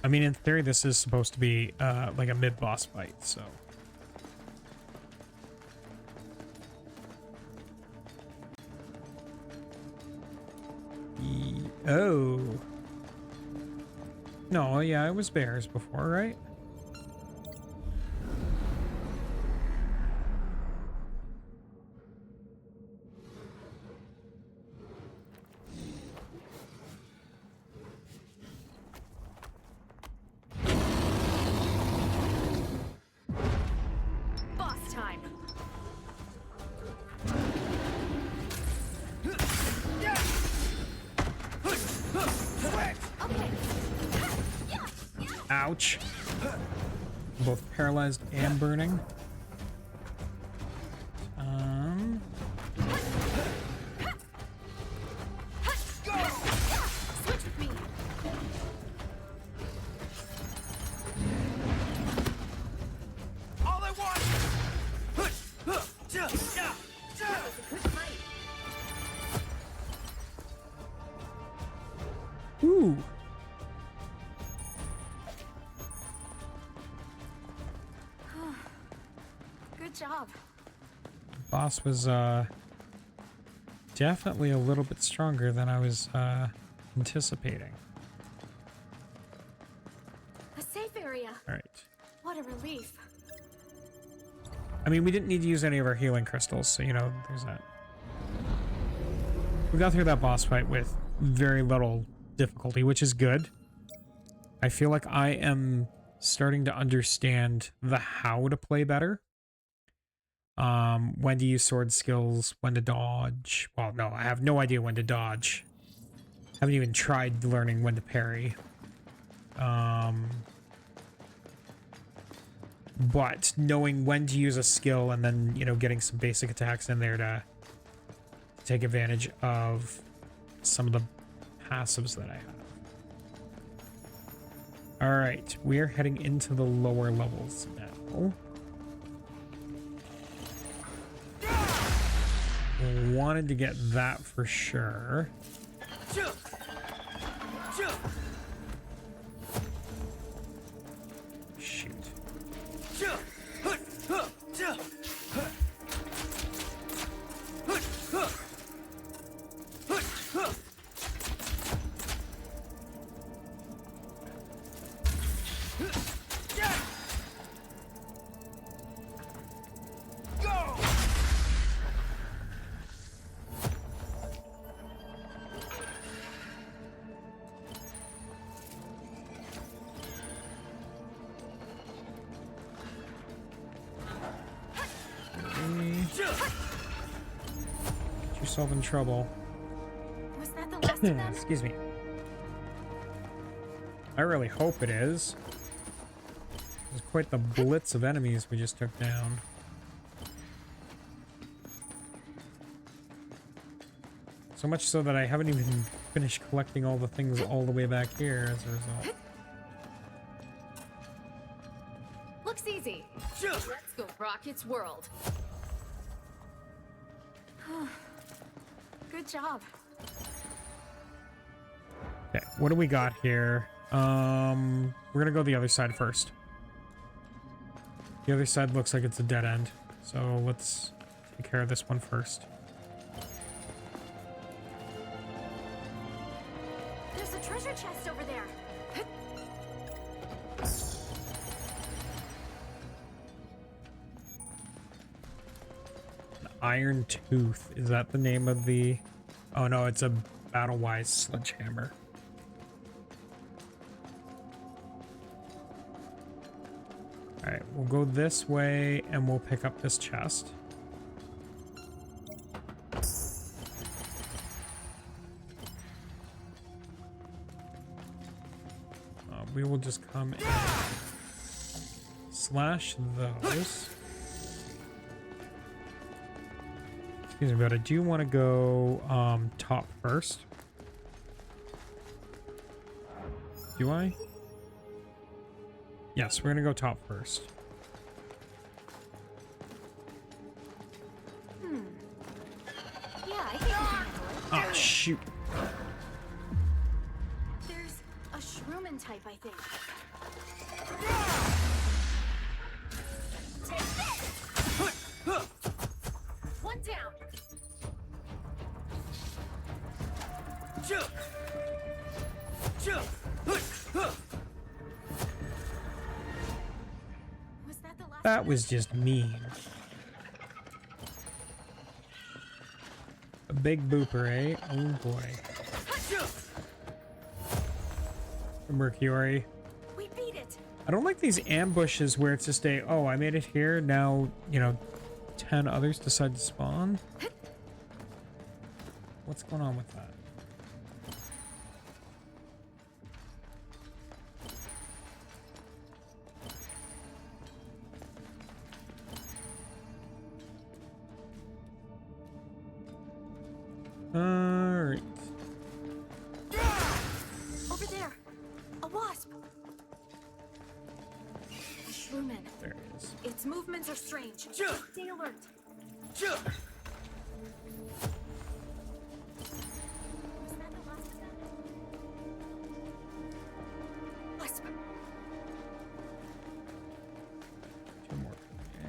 I mean, in theory, this is supposed to be like a mid-boss fight, so... Oh. No, yeah, it was bears before, right? Boss time! Ouch. Both paralyzed and burning. Switch with me! All I want! That was a good fight. Ooh. Good job. Boss was definitely a little bit stronger than I was anticipating. A safe area. All right. What a relief. I mean, we didn't need to use any of our healing crystals, so, you know, there's that. We got through that boss fight with very little difficulty, which is good. I feel like I am starting to understand the how to play better. When to use sword skills, when to dodge. Well, no, I have no idea when to dodge. Haven't even tried learning when to parry. But knowing when to use a skill and then, you know, getting some basic attacks in there to take advantage of some of the passives that I have. All right, we are heading into the lower levels now. Wanted to get that for sure. Shoot. Get yourself in trouble. Was that the last of them? Excuse me. I really hope it is. There's quite the blitz of enemies we just took down. So much so that I haven't even finished collecting all the things all the way back here as a result. Looks easy. Let's go rock its world. Good job. Okay, what do we got here? We're gonna go the other side first. The other side looks like it's a dead end, so let's take care of this one first. There's a treasure chest over there. Iron Tooth, is that the name of the... Oh no, it's a battle-wise sledgehammer. Alright, we'll go this way and we'll pick up this chest. We will just come and slash those. Excuse me, but I do want to go top first. Do I? Yes, we're gonna go top first. Yeah, I think we can handle it. Oh shoot. There's a Shroomin type, I think. Take this! One down. Was that the last? That was just mean. A big booper, eh? Oh boy. Mercury. We beat it. I don't like these ambushes where it's just a, oh, I made it here, now, you know, 10 others decide to spawn. What's going on with that? Alright. Over there. A wasp. Shroomin. There it is. Its movements are strange. Stay alert. Was that the last of them? Wasp. Two more.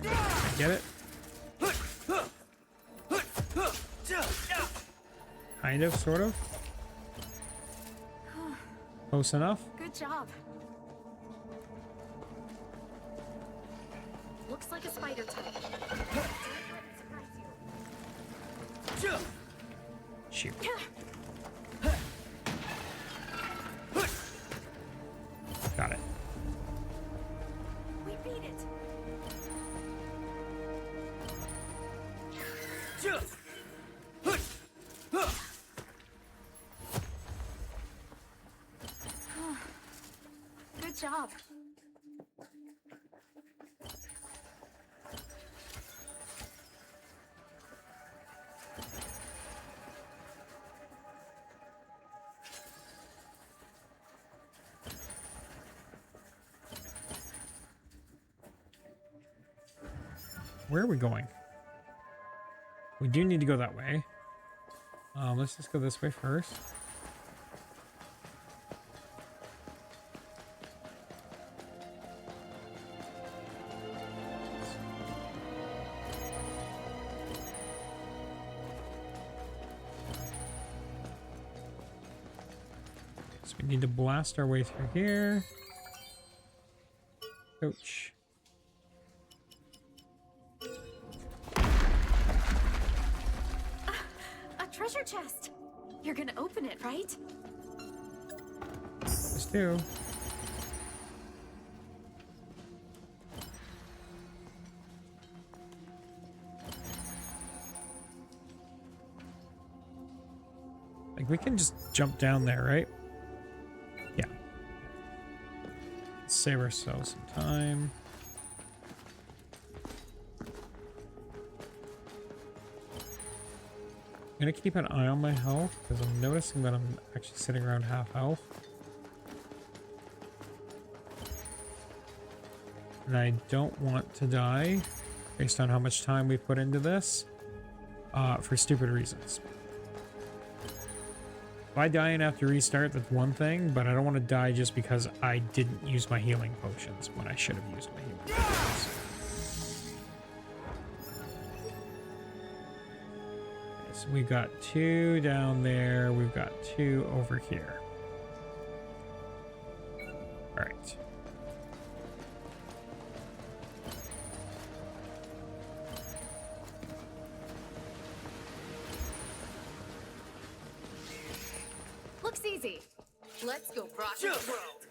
Yeah. Get it? Kind of, sort of. Close enough. Good job. Looks like a spider type. Don't let it surprise you. Shoot. Got it. We beat it. job. Where are we going? We do need to go that way. Let's just go this way first. So we need to blast our way through here. Ouch. A treasure chest. You're gonna open it, right? Let's do. Like, we can just jump down there, right? Yeah. Let's save ourselves some time. I'm gonna keep an eye on my health because I'm noticing that I'm actually sitting around half health. And I don't want to die based on how much time we put into this for stupid reasons. If I die and have to restart, that's one thing, but I don't want to die just because I didn't use my healing potions when I should have used my healing potions. Okay, so we've got 2 down there, we've got 2 over here. All right. Looks easy. Let's go rock the world.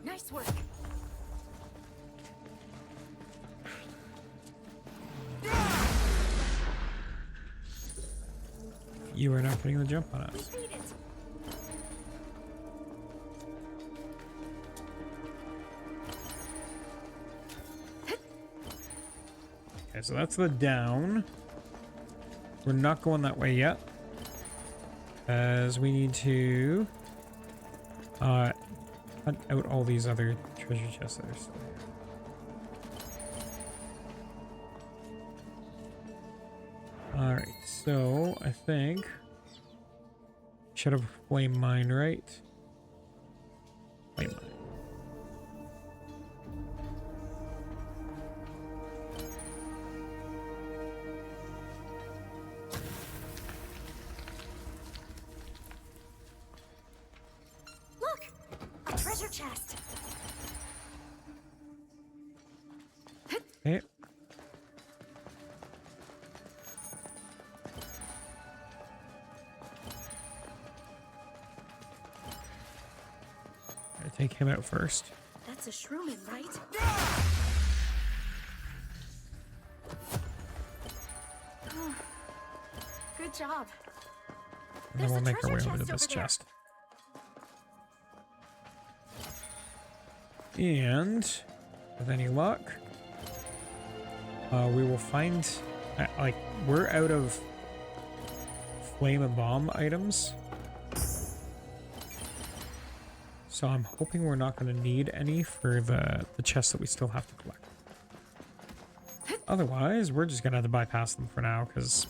Nice work. You are not putting the jump on us. We made it. Okay, so that's the down. We're not going that way yet, as we need to hunt out all these other treasure chests that are still here. Alright, so I think should have flame mine, right? Flame mine. Look, a treasure chest. Okay. Gotta take him out first. That's a shroomin, right? Good job. And then we'll make our way treasure over to chest this over there. chest. And with any luck, we will find, like, we're out of flame and bomb items. So I'm hoping we're not going to need any for the chests that we still have to collect. Otherwise, we're just going to have to bypass them for now because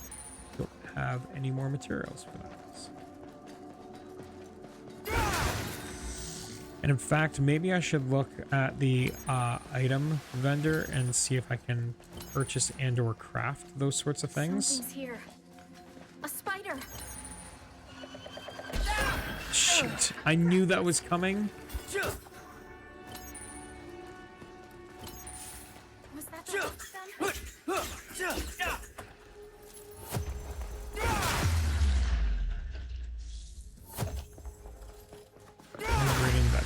we don't have any more materials for that. And in fact, maybe I should look at the item vendor and see if I can purchase and or craft those sorts of things. Something's here. A spider. Shoot, I knew that was coming. Was that the last of them?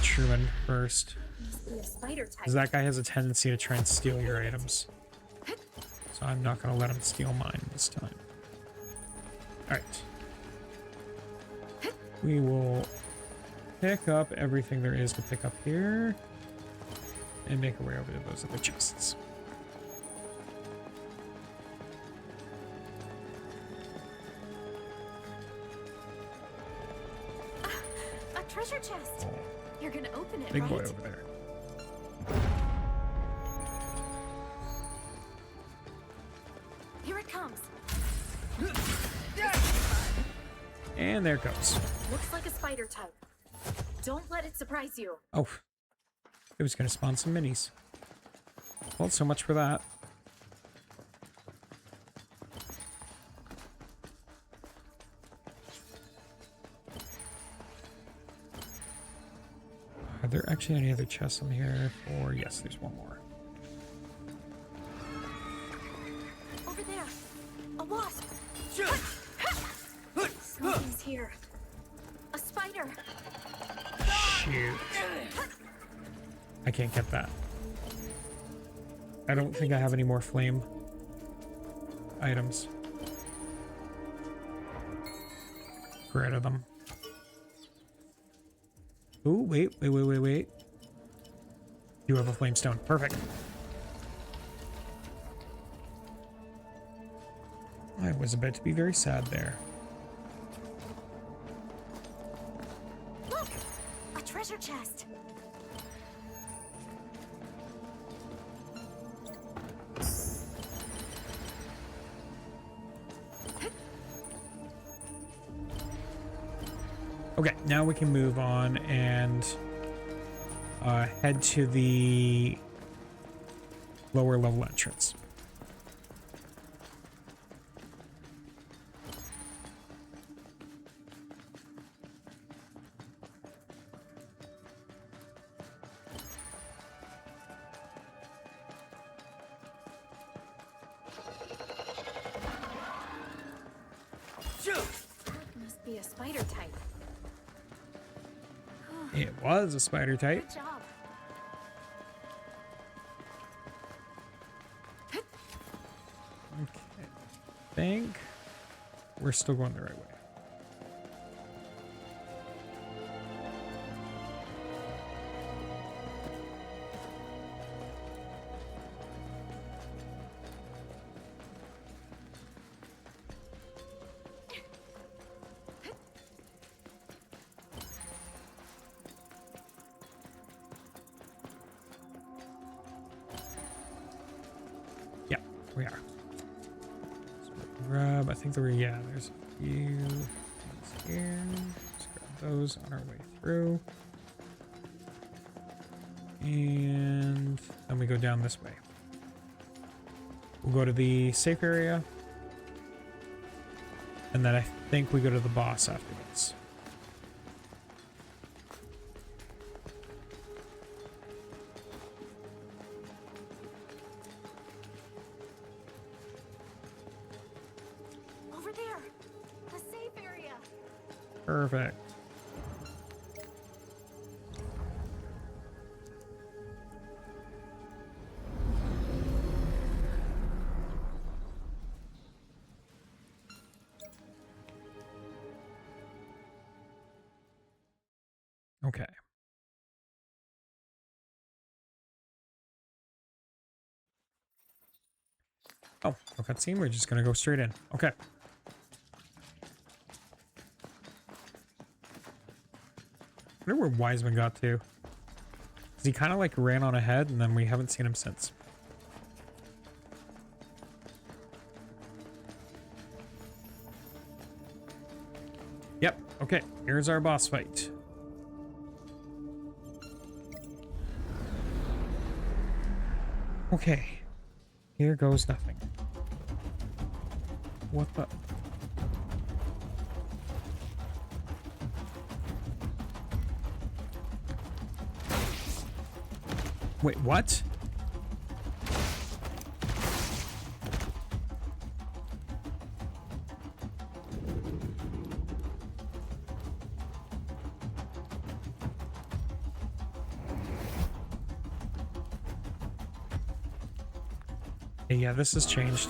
Truman first. Must be a spider type. Because that guy has a tendency to try and steal your items. So I'm not going to let him steal mine this time. Alright. We will pick up everything there is to pick up here. And make our way over to those other chests. A treasure chest. Oh, You're gonna open it, big right? boy over there. Here it comes. And there it goes. Looks like a spider type. Don't let it surprise you. Oh, it was going to spawn some minis. Well, so much for that. Are there actually any other chests in here? Or yes, there's one more. Over there. A wasp. Something's here. A spider. Shoot. I can't get that. I don't think I have any more flame items. Get rid of them. Ooh, wait. You have a flame stone. Perfect. I was about to be very sad there. Look! A treasure chest. Okay, now we can move on and head to the lower level entrance. Must be a spider type. It was a spider type. Good job. Okay, I think we're still going the right way. Yeah, we are. So grab, I think there were, yeah, there's a few things here. Let's grab those on our way through. And then we go down this way. We'll go to the safe area. And then I think we go to the boss afterwards. Over there. The safe area. Perfect. Okay. Oh, no cutscene. We're just gonna go straight in. Okay. I wonder where Wiseman got to. 'Cause he kind of like ran on ahead and then we haven't seen him since. Yep. Okay. Here's our boss fight. Okay. Here goes nothing. What the? Wait, what? Yeah, this has changed.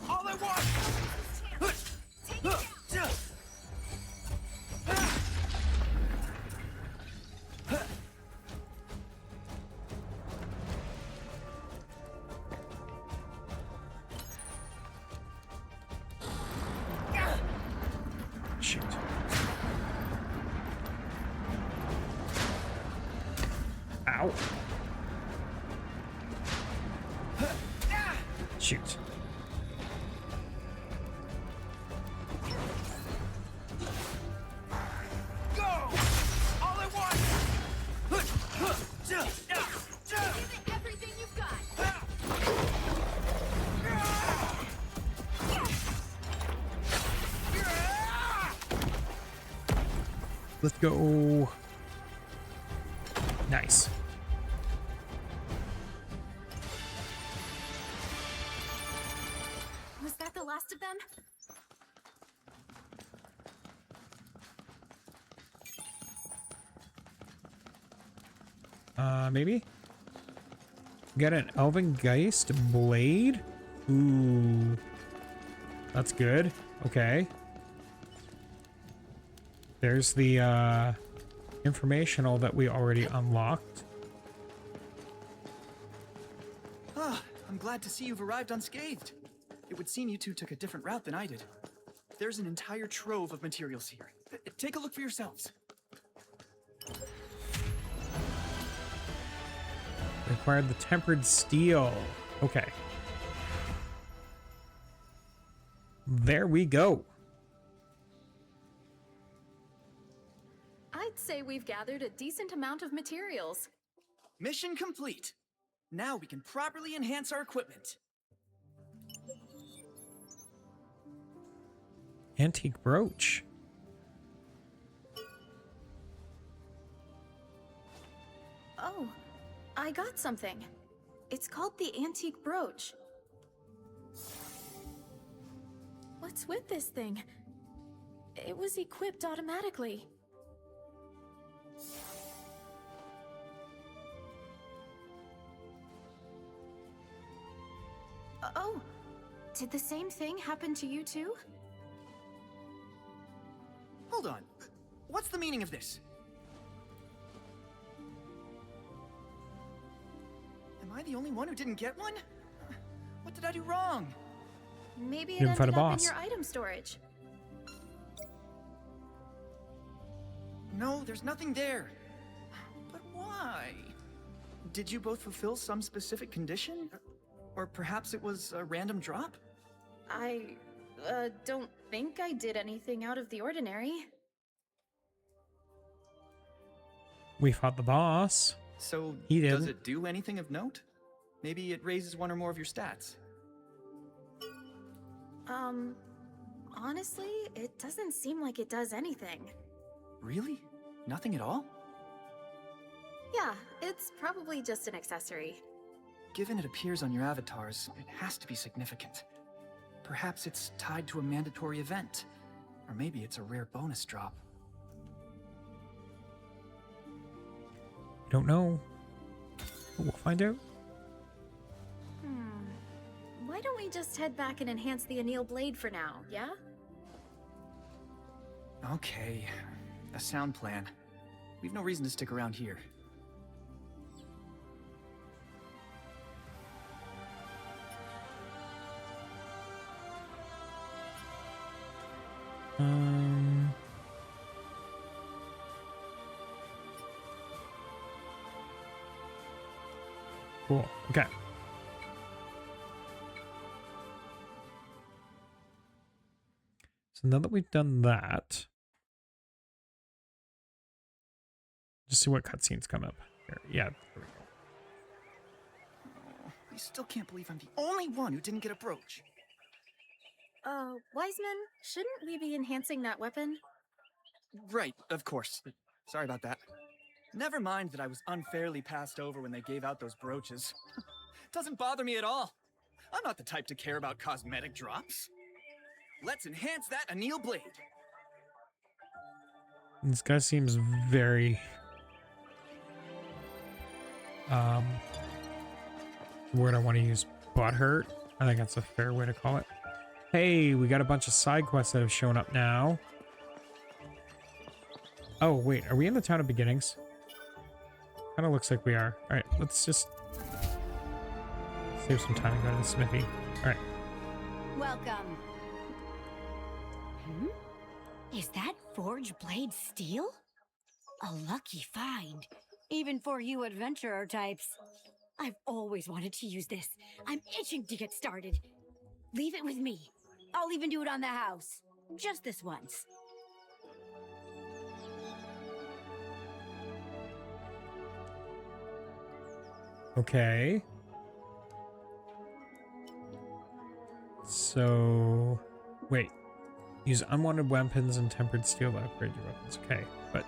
All I want! Shoot. Ow. Shoot. Go! All I want! Give it everything you've got. Let's go. Nice. Was that the last of them? Maybe? Got an Elven Geist blade? Ooh. That's good. Okay. There's the, informational that we already unlocked. Ah, I'm glad to see you've arrived unscathed. It would seem you two took a different route than I did. There's an entire trove of materials here. Take a look for yourselves. Required the tempered steel. Okay. There we go. I'd say we've gathered a decent amount of materials. Mission complete. Now we can properly enhance our equipment. Antique brooch. Oh, I got something. It's called the antique brooch. What's with this thing? It was equipped automatically. Oh, did the same thing happen to you too? Hold on. What's the meaning of this? Am I the only one who didn't get one? What did I do wrong? Maybe it Didn't find ended a up in boss. your item storage. No, there's nothing there. But why? Did you both fulfill some specific condition? Or perhaps it was a random drop? I don't think I did anything out of the ordinary. We fought the boss. So, He does didn't. it do anything of note? Maybe it raises one or more of your stats. Honestly, it doesn't seem like it does anything. Really? Nothing at all? Yeah, it's probably just an accessory. Given it appears on your avatars, it has to be significant. Perhaps it's tied to a mandatory event. Or maybe it's a rare bonus drop. Don't know. But we'll find out. Why don't we just head back and enhance the anneal blade for now, yeah? Okay, a sound plan. We've no reason to stick around here. Cool. Okay. So now that we've done that, just see what cutscenes come up here. Yeah, there we go. I still can't believe I'm the only one who didn't get a brooch. Wiseman, shouldn't we be enhancing that weapon? Right, of course. Sorry about that. Never mind that I was unfairly passed over when they gave out those brooches. Doesn't bother me at all. I'm not the type to care about cosmetic drops. Let's enhance that anneal blade. This guy seems very word I want to use, butthurt. I think that's a fair way to call it. Hey, we got a bunch of side quests that have shown up now. Oh wait, are we in the town of beginnings? Kind of looks like we are. All right, let's just save some time and go to the smithy. All right. Welcome. Is that forged blade steel? A lucky find, even for you adventurer types. I've always wanted to use this. I'm itching to get started. Leave it with me. I'll even do it on the house. Just this once. Okay. So, wait. Use unwanted weapons and tempered steel to upgrade your weapons. Okay, but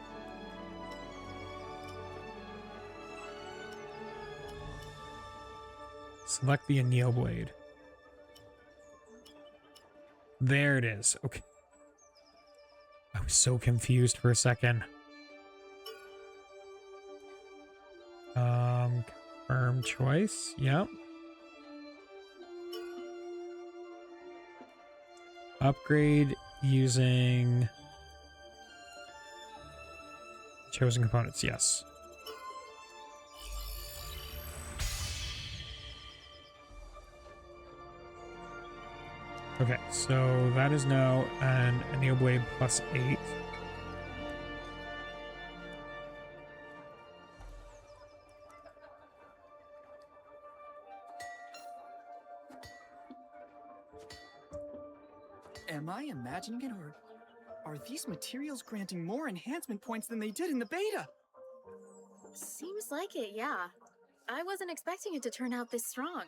select the anneal blade. There it is. Okay. I was so confused for a second. Confirm choice. Yep. Upgrade using chosen components. Yes. Okay, so that is now an anneal blade +8. Am I imagining it, or are these materials granting more enhancement points than they did in the beta? Seems like it, yeah. I wasn't expecting it to turn out this strong.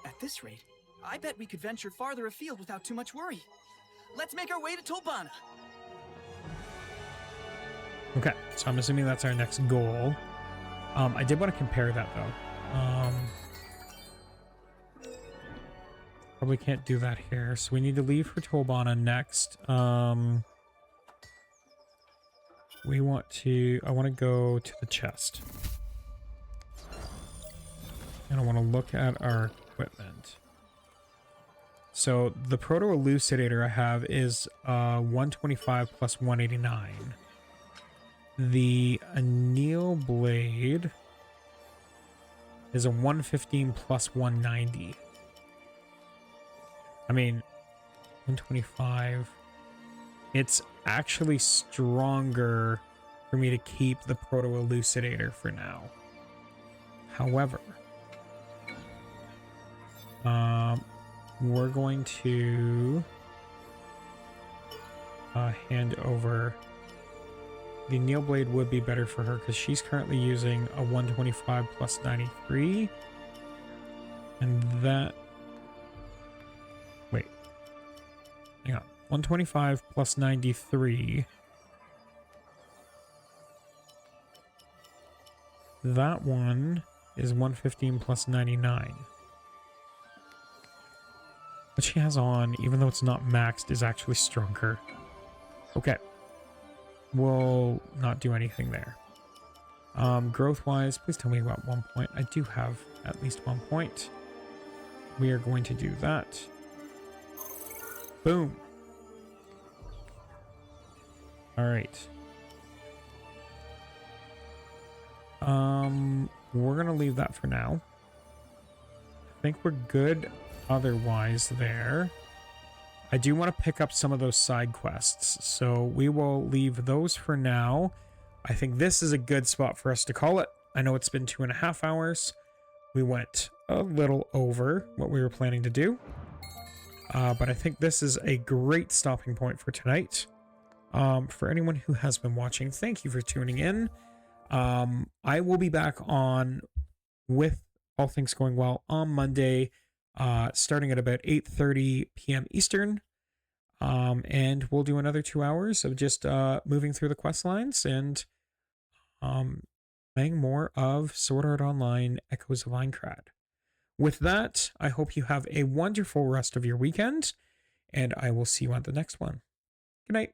At this rate, I bet we could venture farther afield without too much worry. Let's make our way to Tolbana. Okay, so I'm assuming that's our next goal. I did want to compare that though. Probably can't do that here, so we need to leave for Tolbana next. I want to go to the chest. And I want to look at our equipment. So the proto elucidator I have is 125 plus 189. The anneal blade is a 115 plus 190. I mean, 125. It's actually stronger for me to keep the proto elucidator for now. However, we're going to hand over. The anneal blade would be better for her because she's currently using a 125 plus 93. And that... Wait. Hang on. 125 plus 93. That one is 115 plus 99. What she has on, even though it's not maxed, is actually stronger. Okay. We'll not do anything there. Growth-wise, please tell me about 1 point. I do have at least 1 point. We are going to do that. Boom. All right. We're gonna leave that for now. I think we're good otherwise there. I do want to pick up some of those side quests, so we will leave those for now. I think this is a good spot for us to call it. I know it's been 2.5 hours. We went a little over what we were planning to do, but I think this is a great stopping point for tonight. For anyone who has been watching, thank you for tuning in. I will be back on, with all things going well, on Monday, starting at about 8:30 p.m. Eastern. And we'll do another 2 hours of just moving through the quest lines and playing more of Sword Art Online Echoes of Aincrad. With that, I hope you have a wonderful rest of your weekend, and I will see you on the next one. Good night.